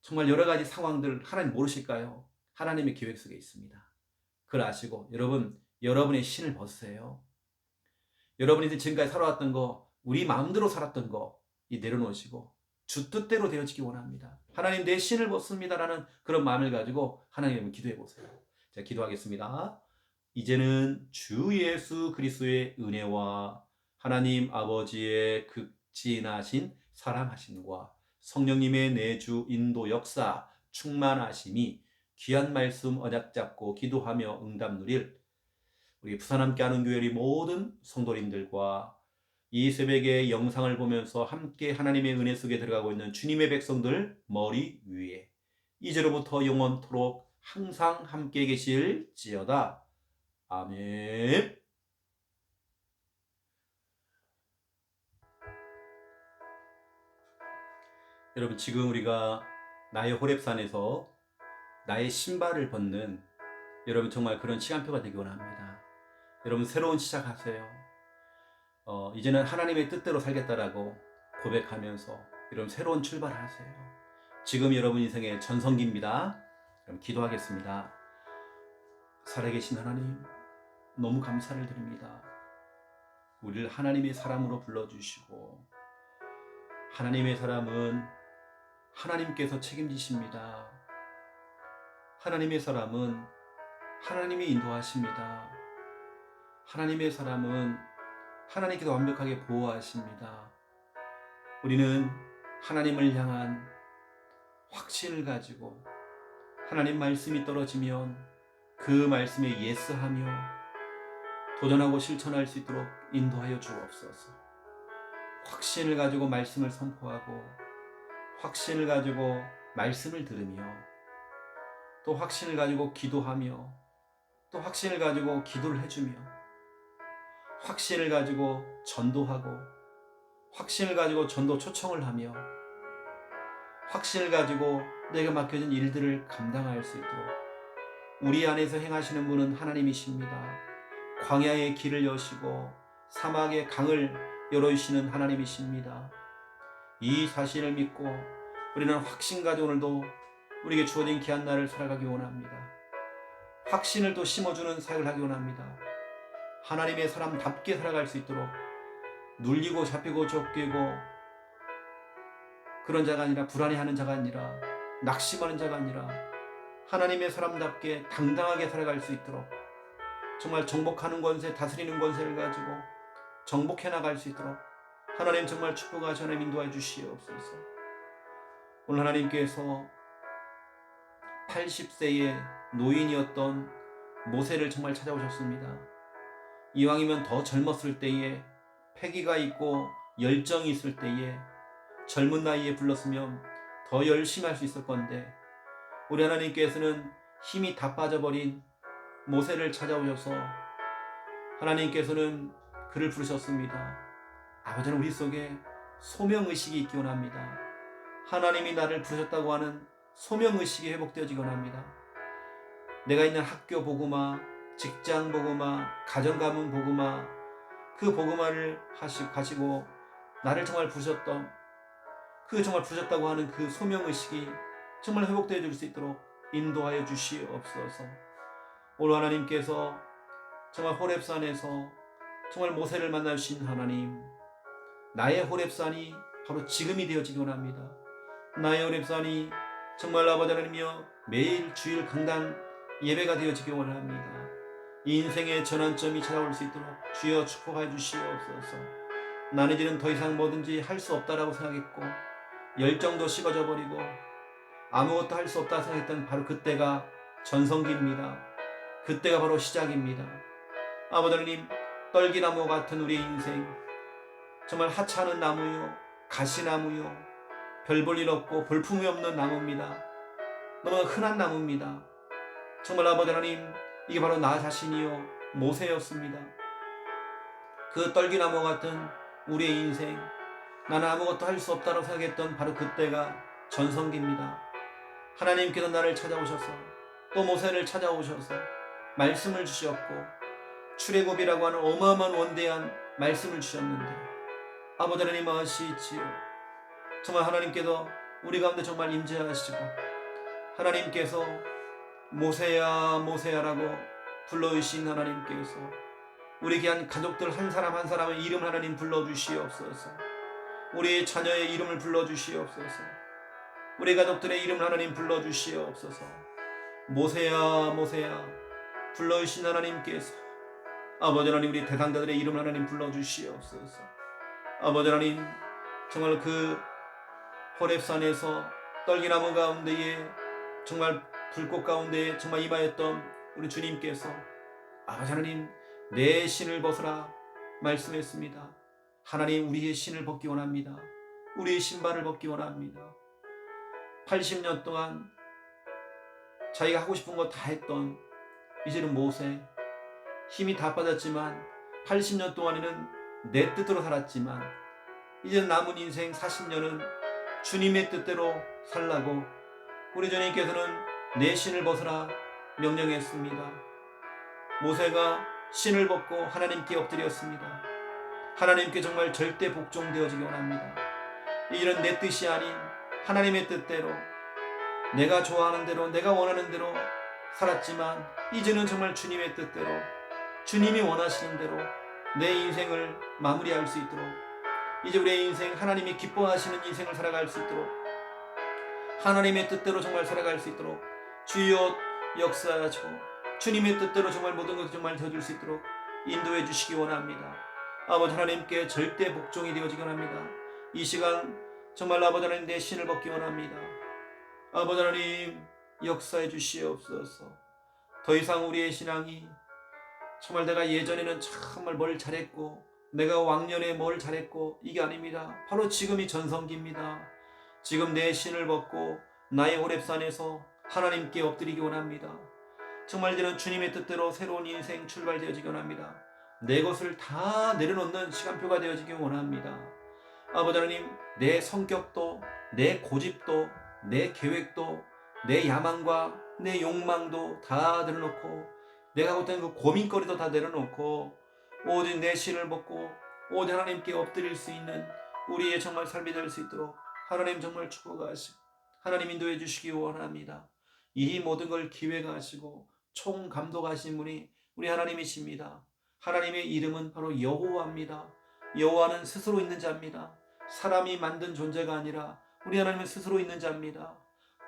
정말 여러 가지 상황들 하나님 모르실까요? 하나님의 계획 속에 있습니다. 그걸 아시고 여러분의 신을 벗으세요. 여러분이 지금까지 살아왔던 거, 우리 마음대로 살았던 거 내려놓으시고 주 뜻대로 되어지기 원합니다. 하나님 내 신을 벗습니다라는 그런 마음을 가지고 하나님을 기도해 보세요. 자, 기도하겠습니다. 이제는 주 예수 그리스도의 은혜와 하나님 아버지의 극진하신 사랑하심과 성령님의 내주 인도 역사 충만하심이 귀한 말씀 언약 잡고 기도하며 응답 누릴 우리 부산 함께하는 교회의 모든 성도님들과 이 새벽에 영상을 보면서 함께 하나님의 은혜 속에 들어가고 있는 주님의 백성들 머리 위에 이제로부터 영원토록 항상 함께 계실지어다. 아멘. 여러분 지금 우리가 나의 호렙산에서 나의 신발을 벗는 여러분 정말 그런 시간표가 되기 원합니다. 여러분 새로운 시작하세요. 이제는 하나님의 뜻대로 살겠다라고 고백하면서 여러분 새로운 출발하세요. 지금 여러분 인생의 전성기입니다. 여러분 기도하겠습니다. 살아계신 하나님 너무 감사를 드립니다. 우리를 하나님의 사람으로 불러주시고 하나님의 사람은 하나님께서 책임지십니다. 하나님의 사람은 하나님이 인도하십니다. 하나님의 사람은 하나님께서 완벽하게 보호하십니다. 우리는 하나님을 향한 확신을 가지고 하나님 말씀이 떨어지면 그 말씀에 예스하며 도전하고 실천할 수 있도록 인도하여 주옵소서. 확신을 가지고 말씀을 선포하고 확신을 가지고 말씀을 들으며 또 확신을 가지고 기도하며 또 확신을 가지고 기도를 해주며 확신을 가지고 전도하고 확신을 가지고 전도 초청을 하며 확신을 가지고 내게 맡겨진 일들을 감당할 수 있도록 우리 안에서 행하시는 분은 하나님이십니다. 광야의 길을 여시고 사막의 강을 열어주시는 하나님이십니다. 이 사실을 믿고 우리는 확신 가지고 오늘도 우리에게 주어진 귀한 날을 살아가기 원합니다. 확신을 또 심어주는 사역을 하기 원합니다. 하나님의 사람답게 살아갈 수 있도록 눌리고 잡히고 쫓기고 그런 자가 아니라 불안해하는 자가 아니라 낙심하는 자가 아니라 하나님의 사람답게 당당하게 살아갈 수 있도록 정말 정복하는 권세, 다스리는 권세를 가지고 정복해 나갈 수 있도록 하나님 정말 축복하시 하나님 인도해 주시옵소서. 오늘 하나님께서 80세의 노인이었던 모세를 정말 찾아오셨습니다. 이왕이면 더 젊었을 때에 패기가 있고 열정이 있을 때에 젊은 나이에 불렀으면 더 열심히 할 수 있을 건데 우리 하나님께서는 힘이 다 빠져버린 모세를 찾아오셔서 하나님께서는 그를 부르셨습니다. 아버지는 우리 속에 소명의식이 있기 원합니다. 하나님이 나를 부르셨다고 하는 소명의식이 회복되어지기 원합니다. 내가 있는 학교 복음화, 직장 복음화, 가정가문 복음화 그 복음화를 가지고 나를 정말 부르셨던 그 정말 부르셨다고 하는 그 소명의식이 정말 회복되어 줄 수 있도록 인도하여 주시옵소서. 오늘 하나님께서 정말 호렙산에서 정말 모세를 만나 주신 하나님, 나의 호렙산이 바로 지금이 되어지기 원합니다. 나의 호렙산이 정말 아버지 하나님이여 매일 주일 강단 예배가 되어지기 원합니다. 이 인생의 전환점이 찾아올 수 있도록 주여 축복해 주시옵소서. 나는 이제는 더 이상 뭐든지 할 수 없다라고 생각했고 열정도 식어져 버리고 아무것도 할 수 없다 생각했던 바로 그때가 전성기입니다. 그때가 바로 시작입니다. 아버지 하나님, 떨기나무 같은 우리의 인생 정말 하찮은 나무요, 가시나무요, 별 볼 일 없고 볼품이 없는 나무입니다. 너무 흔한 나무입니다. 정말 아버지 하나님, 이게 바로 나 자신이요 모세였습니다. 그 떨기나무 같은 우리의 인생, 나는 아무것도 할 수 없다고 생각했던 바로 그때가 전성기입니다. 하나님께서 나를 찾아오셔서 또 모세를 찾아오셔서 말씀을 주셨고 출애굽이라고 하는 어마어마한 원대한 말씀을 주셨는데 아버지 하나님 아시지요. 정말 하나님께서 우리 가운데 정말 임재하시고 하나님께서 모세야 모세야라고 불러주신 하나님께서 우리 귀한 가족들 한 사람 한 사람의 이름 하나님 불러주시옵소서. 우리 자녀의 이름을 불러주시옵소서. 우리 가족들의 이름 하나님 불러주시옵소서. 모세야 모세야 불러주신 하나님께서 아버지 하나님 우리 대상자들의 이름 하나님 불러주시옵소서. 아버지 하나님 정말 그 호렙산에서 떨기나무 가운데에 정말 불꽃 가운데에 정말 임하였던 우리 주님께서 아버지 하나님 내 신을 벗으라 말씀했습니다. 하나님 우리의 신을 벗기 원합니다. 우리의 신발을 벗기 원합니다. 80년 동안 자기가 하고 싶은 거 다 했던 이제는 모세, 힘이 다 빠졌지만 80년 동안에는 내 뜻대로 살았지만 이제 남은 인생 40년은 주님의 뜻대로 살라고 우리 주님께서는 내 신을 벗으라 명령했습니다. 모세가 신을 벗고 하나님께 엎드렸습니다. 하나님께 정말 절대 복종되어지기 원합니다. 이런 내 뜻이 아닌 하나님의 뜻대로 내가 좋아하는 대로 내가 원하는 대로 살았지만 이제는 정말 주님의 뜻대로 주님이 원하시는 대로 내 인생을 마무리할 수 있도록 이제 우리의 인생 하나님이 기뻐하시는 인생을 살아갈 수 있도록 하나님의 뜻대로 정말 살아갈 수 있도록 주여 역사하시고 주님의 뜻대로 정말 모든 것을 정말 되어줄 수 있도록 인도해 주시기 원합니다. 아버지 하나님께 절대 복종이 되어지기 원합니다. 이 시간 정말 아버지 하나님 내 신을 벗기 원합니다. 아버지 하나님 역사해 주시옵소서. 더 이상 우리의 신앙이 정말 내가 예전에는 정말 뭘 잘했고 내가 왕년에 뭘 잘했고 이게 아닙니다. 바로 지금이 전성기입니다. 지금 내 신을 벗고 나의 호렙산에서 하나님께 엎드리기 원합니다. 정말 이제는 주님의 뜻대로 새로운 인생 출발되어지기 원합니다. 내 것을 다 내려놓는 시간표가 되어지기 원합니다. 아버지 하나님, 내 성격도, 내 고집도, 내 계획도, 내 야망과 내 욕망도 다 내려놓고, 내가 갖고 있는 그 고민거리도 다 내려놓고 오직 내 신을 벗고 오직 하나님께 엎드릴 수 있는 우리의 정말 삶이 될 수 있도록 하나님 정말 축복하시고 하나님 인도해 주시기 원합니다. 이 모든 걸 기획하시고 총 감독하신 분이 우리 하나님이십니다. 하나님의 이름은 바로 여호와입니다. 여호와는 스스로 있는 자입니다. 사람이 만든 존재가 아니라 우리 하나님은 스스로 있는 자입니다.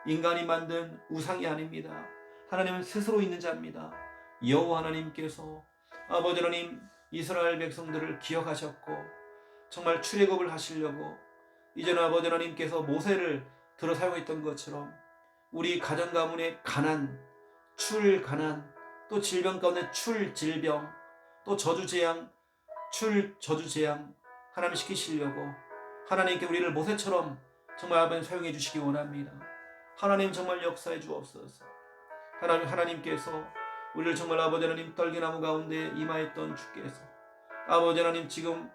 인간이 만든 우상이 아닙니다. 하나님은 스스로 있는 자입니다. 여호와 하나님께서 아버지 하나님 이스라엘 백성들을 기억하셨고 정말 출애굽을 하시려고 이제는 아버지 하나님께서 모세를 들어 사용했던 것처럼 우리 가정 가문의 가난, 출가난, 또 질병 가운데 출질병, 또 저주재앙, 출저주재앙 하나님 시키시려고 하나님께 우리를 모세처럼 정말 아버지 사용해 주시기 원합니다. 하나님 정말 역사해 주옵소서. 하나님께서 우리를 정말 아버지 하나님 떨기나무 가운데 임하였던 주께서 아버지 하나님 지금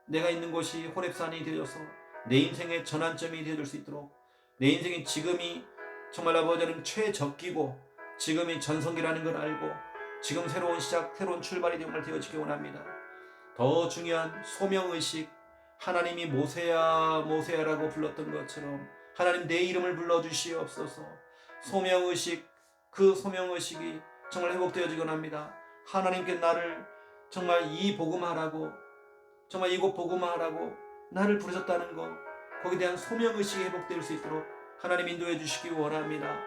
내가 있는 곳이 호렙산이 되어서 내 인생의 전환점이 되어줄 수 있도록 내 인생의 지금이 정말 아버지 하나님 최적기고 지금이 전성기라는 걸 알고 지금 새로운 시작, 새로운 출발이 정말 되어지기 원합니다. 더 중요한 소명의식, 하나님이 모세야 모세야라고 불렀던 것처럼 하나님 내 이름을 불러주시옵소서. 소명의식, 그 소명의식이 정말 회복되어지곤 합니다. 하나님께 나를 정말 이 복음하라고 정말 이곳 복음하라고 나를 부르셨다는 것, 거기에 대한 소명의식이 회복될 수 있도록 하나님 인도해 주시기 원합니다.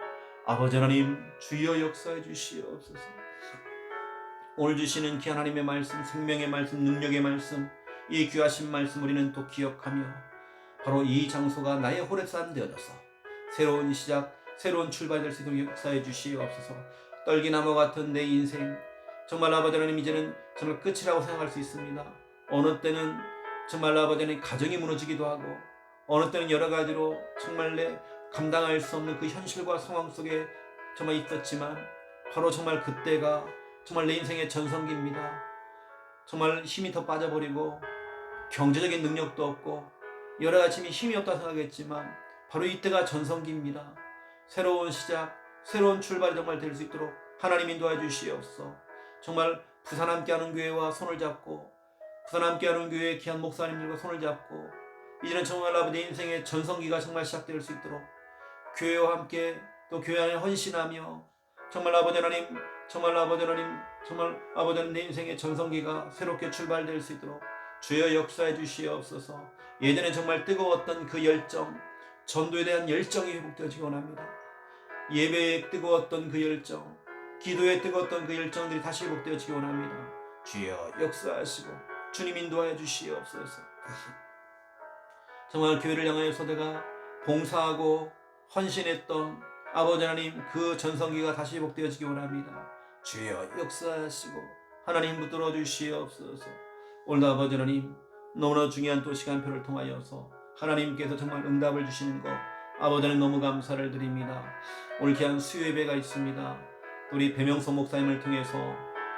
아버지 하나님 주여 역사해 주시옵소서. 오늘 주시는 기 하나님의 말씀, 생명의 말씀, 능력의 말씀, 이 귀하신 말씀 우리는 또 기억하며 바로 이 장소가 나의 호렙산 되어져서 새로운 시작, 새로운 출발이 될 수 있도록 역사해 주시옵소서. 떨기나무 같은 내 인생 정말 아버지 하나님 이제는 정말 끝이라고 생각할 수 있습니다. 어느 때는 정말 아버지 하나님 가정이 무너지기도 하고 어느 때는 여러 가지로 정말 내 감당할 수 없는 그 현실과 상황 속에 정말 있었지만 바로 정말 그때가 정말 내 인생의 전성기입니다. 정말 힘이 더 빠져버리고 경제적인 능력도 없고 여러 가지 힘이 없다 생각했지만 바로 이때가 전성기입니다. 새로운 시작, 새로운 출발이 정말 될 수 있도록 하나님 인도해 주시옵소서. 정말 부산 함께하는 교회와 손을 잡고 부산 함께하는 교회의 귀한 목사님들과 손을 잡고 이제는 정말 아버지 인생의 전성기가 정말 시작될 수 있도록 교회와 함께 또 교회 안에 헌신하며 정말 아버지 하나님 정말 아버지 하나님 정말 아버지 하나님 내 인생의 전성기가 새롭게 출발될 수 있도록 주여 역사해 주시옵소서. 예전에 정말 뜨거웠던 그 열정, 전도에 대한 열정이 회복되어지기 원합니다. 예배에 뜨거웠던 그 열정, 기도에 뜨거웠던 그 열정들이 다시 회복되어지기 원합니다. 주여 역사하시고 주님 인도하여 주시옵소서. 정말 교회를 향하여서 내가 봉사하고 헌신했던 아버지 하나님 그 전성기가 다시 회복되어지기 원합니다. 주여 역사하시고 하나님 붙들어 주시옵소서. 오늘도 아버지 하나님 너무나 중요한 또 시간표를 통하여서 하나님께서 정말 응답을 주시는 것 아버지 하나님 너무 감사를 드립니다. 오늘 귀한 수요예배가 있습니다. 우리 배명서 목사님을 통해서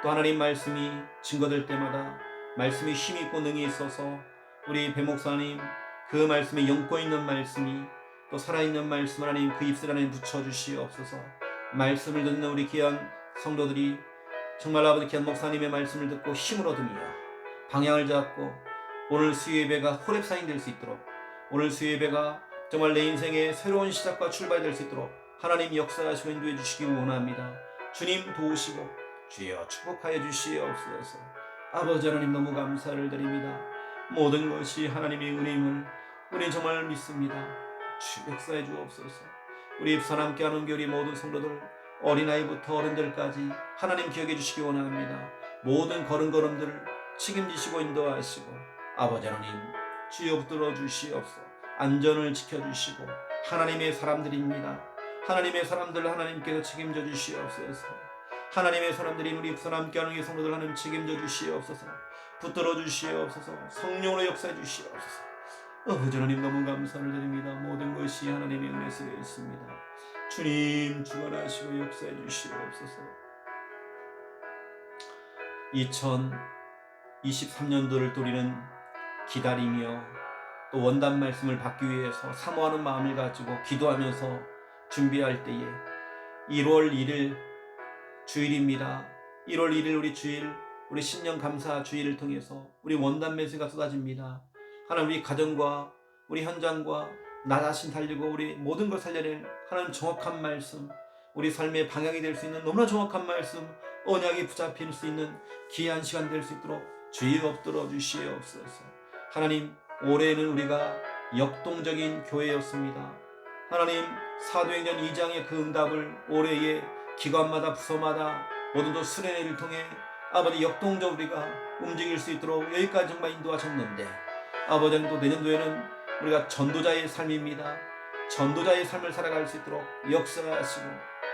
또 하나님 말씀이 증거될 때마다 말씀이 힘이 있고 능이 있어서 우리 배 목사님 그 말씀에 영권 있는 말씀이 또 살아있는 말씀 하나님 그 입술 안에 붙여주시옵소서. 말씀을 듣는 우리 귀한 성도들이 정말 아버지 귀한 목사님의 말씀을 듣고 힘을 얻으며 방향을 잡고 오늘 수요예배가 호렙산이 될 수 있도록 오늘 수요예배가 정말 내 인생의 새로운 시작과 출발이 될 수 있도록 하나님 역사하시고 인도해 주시기 원합니다. 주님 도우시고 주여 축복하여 주시옵소서. 아버지 하나님 너무 감사를 드립니다. 모든 것이 하나님의 은혜임을 우리 정말 믿습니다. 주 역사해 주옵소서. 우리 부산 함께하는 교리 모든 성도들 어린아이부터 어른들까지 하나님 기억해 주시기 원합니다. 모든 걸음걸음들을 책임지시고 인도하시고 아버지 하나님 주여 붙들어 주시옵소서. 안전을 지켜주시고 하나님의 사람들입니다. 하나님의 사람들 하나님께서 책임져 주시옵소서. 하나님의 사람들이 우리 부산 함께하는 성도들 하나님 책임져 주시옵소서. 붙들어 주시옵소서. 성령으로 역사해 주시옵소서. 아버지 하나님 너무 감사를 드립니다. 모든 것이 하나님의 은혜 속에 있습니다. 주님 주관하시고 역사해 주시옵소서. 2023년도를 또 우리는 기다리며 또 원단 말씀을 받기 위해서 사모하는 마음을 가지고 기도하면서 준비할 때에 1월 1일 주일입니다. 1월 1일 우리 주일, 우리 신년 감사 주일을 통해서 우리 원단 매수가 쏟아집니다. 하나님 우리 가정과 우리 현장과 나 자신 살리고 우리 모든 걸 살려낼 하나님 정확한 말씀, 우리 삶의 방향이 될 수 있는 너무나 정확한 말씀, 언약이 붙잡힐 수 있는 귀한 시간 될 수 있도록 주의 엎드려 주시옵소서. 하나님 올해는 우리가 역동적인 교회였습니다. 하나님 사도행전 2장의 그 응답을 올해의 기관마다 부서마다 모두 수련회를 통해 아버지 역동적으로 우리가 움직일 수 있도록 여기까지 정말 인도하셨는데 아버지 또 내년도에는 우리가 전도자의 삶입니다. 전도자의 삶을 살아갈 수 있도록 역사하시고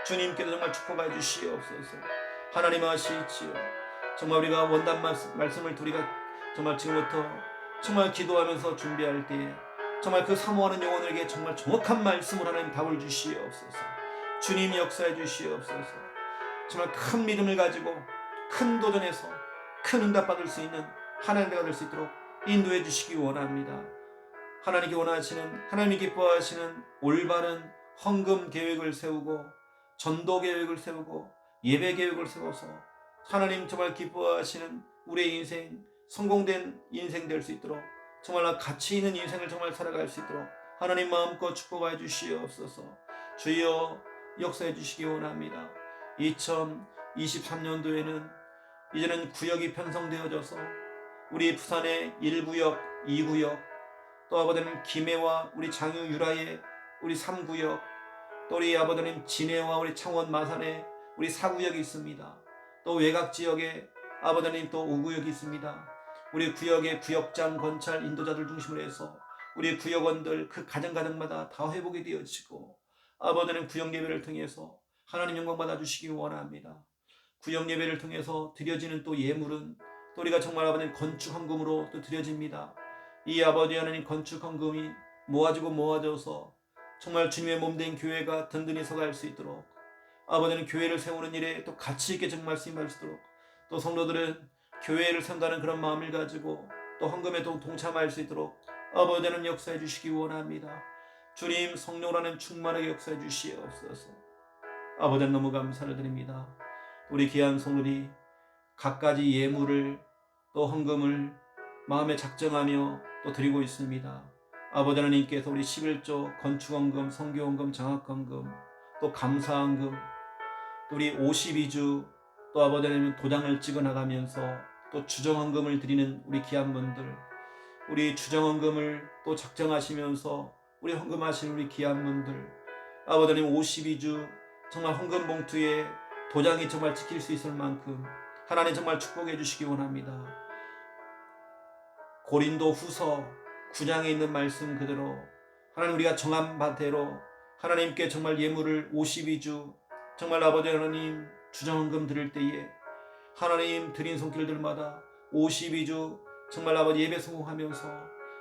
주님께도 정말 축복해 주시옵소서. 하나님 아시지요. 정말 우리가 원단 말씀을 우리가 정말 지금부터 정말 기도하면서 준비할 때에 정말 그 사모하는 영혼에게 정말 정확한 말씀을 하나님 답을 주시옵소서. 주님 역사해 주시옵소서. 정말 큰 믿음을 가지고 큰 도전에서 큰 응답 받을 수 있는 하나님과 될 수 있도록 인도해 주시기 원합니다. 하나님께 원하시는, 하나님이 기뻐하시는 올바른 헌금 계획을 세우고 전도 계획을 세우고 예배 계획을 세워서 하나님 정말 기뻐하시는 우리의 인생, 성공된 인생 될 수 있도록 정말 가치 있는 인생을 정말 살아갈 수 있도록 하나님 마음껏 축복해 주시옵소서. 주여 역사해 주시기 원합니다. 2023년도에는 이제는 구역이 편성되어져서 우리 부산의 1구역, 2구역, 또 아버지는 김해와 우리 장유 유라의 우리 3구역, 또 우리 아버지는 진해와 우리 창원 마산에 우리 4구역이 있습니다. 또 외곽 지역에 아버지는 또 5구역이 있습니다. 우리 구역의 구역장, 권찰, 인도자들 중심으로 해서 우리 구역원들 그 가정가정마다 다 회복이 되어지고 아버지는 구역 예배를 통해서 하나님 영광 받아주시기 원합니다. 구역 예배를 통해서 드려지는 또 예물은 또 우리가 정말 아버지는 건축 헌금으로 또 드려집니다. 이 아버지 하나님 건축 헌금이 모아져서 정말 주님의 몸된 교회가 든든히 서갈 수 있도록 아버지는 교회를 세우는 일에 또 가치 있게 정말 쓰임할 수 있도록 또 성도들은 교회를 세운다는 그런 마음을 가지고 또 헌금에 또 동참할 수 있도록 아버지는 역사해 주시기 원합니다. 주님 성령으로는 충만하게 역사해 주시옵소서. 아버지는 너무 감사를 드립니다. 우리 귀한 성도들이 갖가지 예물을 또 헌금을 마음에 작정하며 또 드리고 있습니다. 아버지 하나님께서 우리 11조 건축헌금, 성교헌금, 장학헌금, 또 감사헌금, 또 우리 52주 또 아버지 하나님 도장을 찍어 나가면서 또 주정헌금을 드리는 우리 귀한 분들, 우리 주정헌금을 또 작정하시면서 우리 헌금하시는 우리 귀한 분들, 아버지 하나님 52주 정말 헌금 봉투에 도장이 정말 찍힐 수 있을 만큼 하나님 정말 축복해 주시기 원합니다. 고린도 후서 9장에 있는 말씀 그대로 하나님 우리가 정한 바대로 하나님께 정말 예물을 52주 정말 아버지 하나님 주정헌금 드릴 때에 하나님 드린 손길들마다 52주 정말 아버지 예배 성공하면서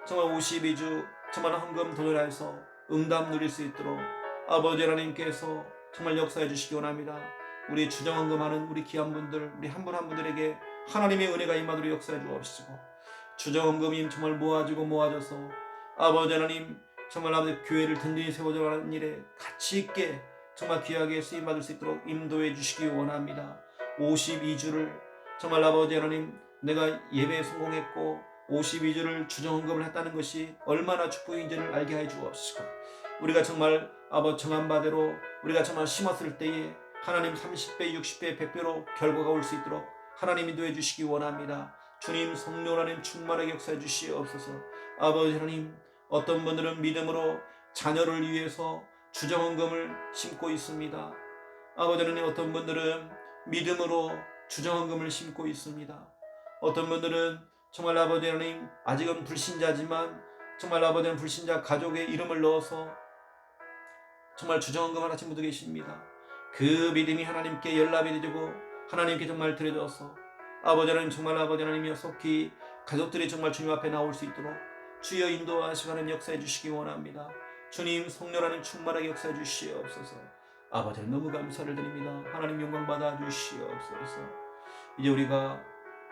정말 52주 정말 헌금 도전해서 응답 누릴 수 있도록 아버지 하나님께서 정말 역사해 주시기 원합니다. 우리 주정헌금하는 우리 귀한 분들, 우리 한 분 한 분들에게 하나님의 은혜가 임하도록 역사해 주옵시고 주정헌금이 정말 모아져서 아버지 하나님 정말 아버지 교회를 든든히 세워져가는 일에 가치 있게 정말 귀하게 쓰임받을 수 있도록 인도해 주시기 원합니다. 52주를 정말 아버지 하나님 내가 예배에 성공했고 52주를 주정헌금을 했다는 것이 얼마나 축복인지를 알게 해 주옵시고 우리가 정말 아버지 정한 바대로 우리가 정말 심었을 때에 하나님 30배, 60배, 100배로 결과가 올 수 있도록 하나님 인도해 주시기 원합니다. 주님 성령 하나님 충만하게 역사해 주시옵소서. 아버지 하나님 어떤 분들은 믿음으로 자녀를 위해서 주정헌금을 심고 있습니다. 아버지 하나님 어떤 분들은 믿음으로 주정헌금을 심고 있습니다. 어떤 분들은 정말 아버지 하나님 아직은 불신자지만 정말 아버지 하나님 불신자 가족의 이름을 넣어서 정말 주정헌금 하신 분도 계십니다. 그 믿음이 하나님께 연락이 되고 하나님께 정말 드려져서 아버지 하나님 정말 아버지 하나님이여 속히 가족들이 정말 주님 앞에 나올 수 있도록 주여 인도하시고 하나님 역사해 주시기 원합니다. 주님 성령 하나님 충만하게 역사해 주시옵소서. 아버지 너무 감사를 드립니다. 하나님 영광 받아 주시옵소서. 이제 우리가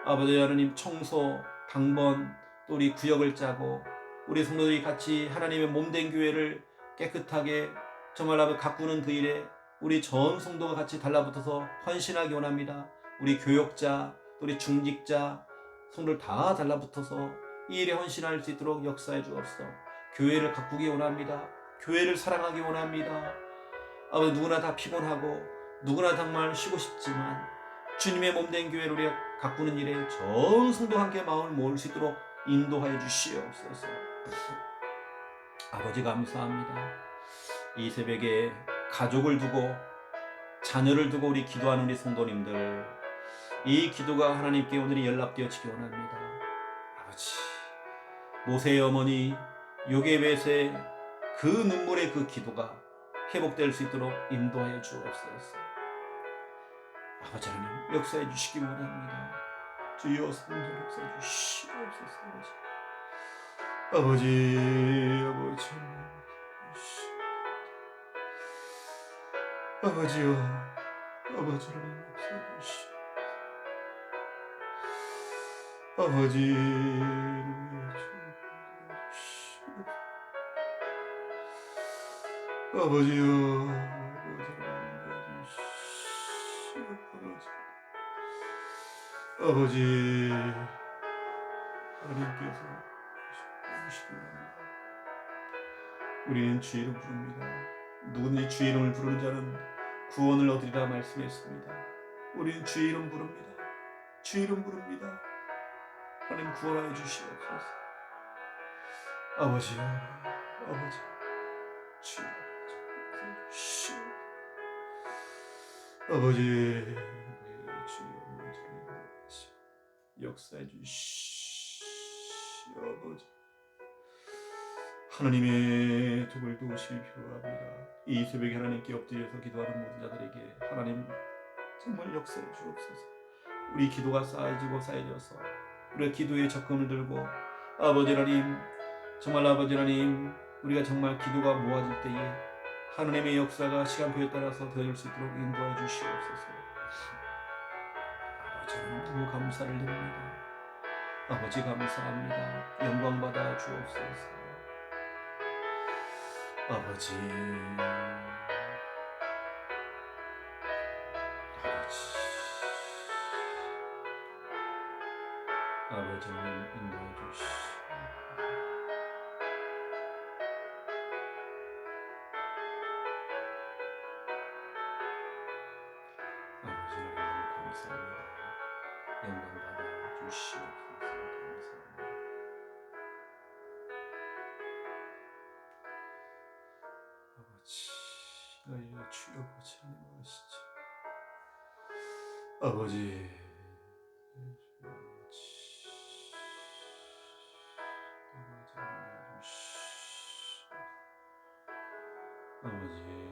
아버지 하나님 청소, 당번, 또 우리 구역을 짜고 우리 성도들이 같이 하나님의 몸된 교회를 깨끗하게 정말 아버지 가꾸는 그 일에 우리 전 성도가 같이 달라붙어서 헌신하기 원합니다. 우리 교역자, 또 우리 중직자, 성도들 다 달라붙어서 이 일에 헌신할 수 있도록 역사해 주옵소서. 교회를 가꾸기 원합니다. 교회를 사랑하기 원합니다. 아버지 누구나 다 피곤하고 누구나 정말 쉬고 싶지만 주님의 몸된 교회를 우리가 가꾸는 일에 전 성도 함께 마음을 모을 수 있도록 인도하여 주시옵소서. 아버지 감사합니다. 이 새벽에 가족을 두고 자녀를 두고 우리 기도하는 우리 성도님들, 이 기도가 하나님께 오늘이 연락되어지기 원합니다. 아버지 모세의 어머니 요게벳의 그 눈물의 그 기도가 회복될 수 있도록 인도하여 주옵소서. 아버지 하나님 역사해 주시기 원합니다. 주여 성령 역사해 주시옵소서. 아버지 아버지요 아버지 하나님 역사해 주시옵소서. 아버지 아버지요 아버지 하나님께서 오시기 원합니다. 우리는 주 이름 부릅니다. 누구든지 주 이름을 부르는 자는 구원을 얻으리라 말씀했습니다. 우리는 주 이름 부릅니다. 주 이름 부릅니다. 하나님 구원하여 주시옵소서. 아버지요 아버지 주 아버지 역사해 주시옵소서. 하나님의 두 볼 도우심이 필요합니다. 이 새벽에 하나님께 엎드려서 기도하는 모든 자들에게 하나님 정말 역사해 주옵소서. 우리 기도가 쌓여져서 우리가 기도에 적금을 들고 아버지 하나님 정말 아버지 하나님 우리가 정말 기도가 모아질 때에 하나님의 역사가 시간표에 따라서 되어질 수 있도록 인도해 주시옵소서. 아버지 너무 감사를 드립니다. 아버지 감사합니다. 영광 받아 주옵소서. 아버지 아버지는 인도해 주시옵소서. 아버지를 너무 감사합니다. 영광 받아 주시옵소서. 감사합니다. 아버지 주여 보지 않으시죠. 아버지 아버지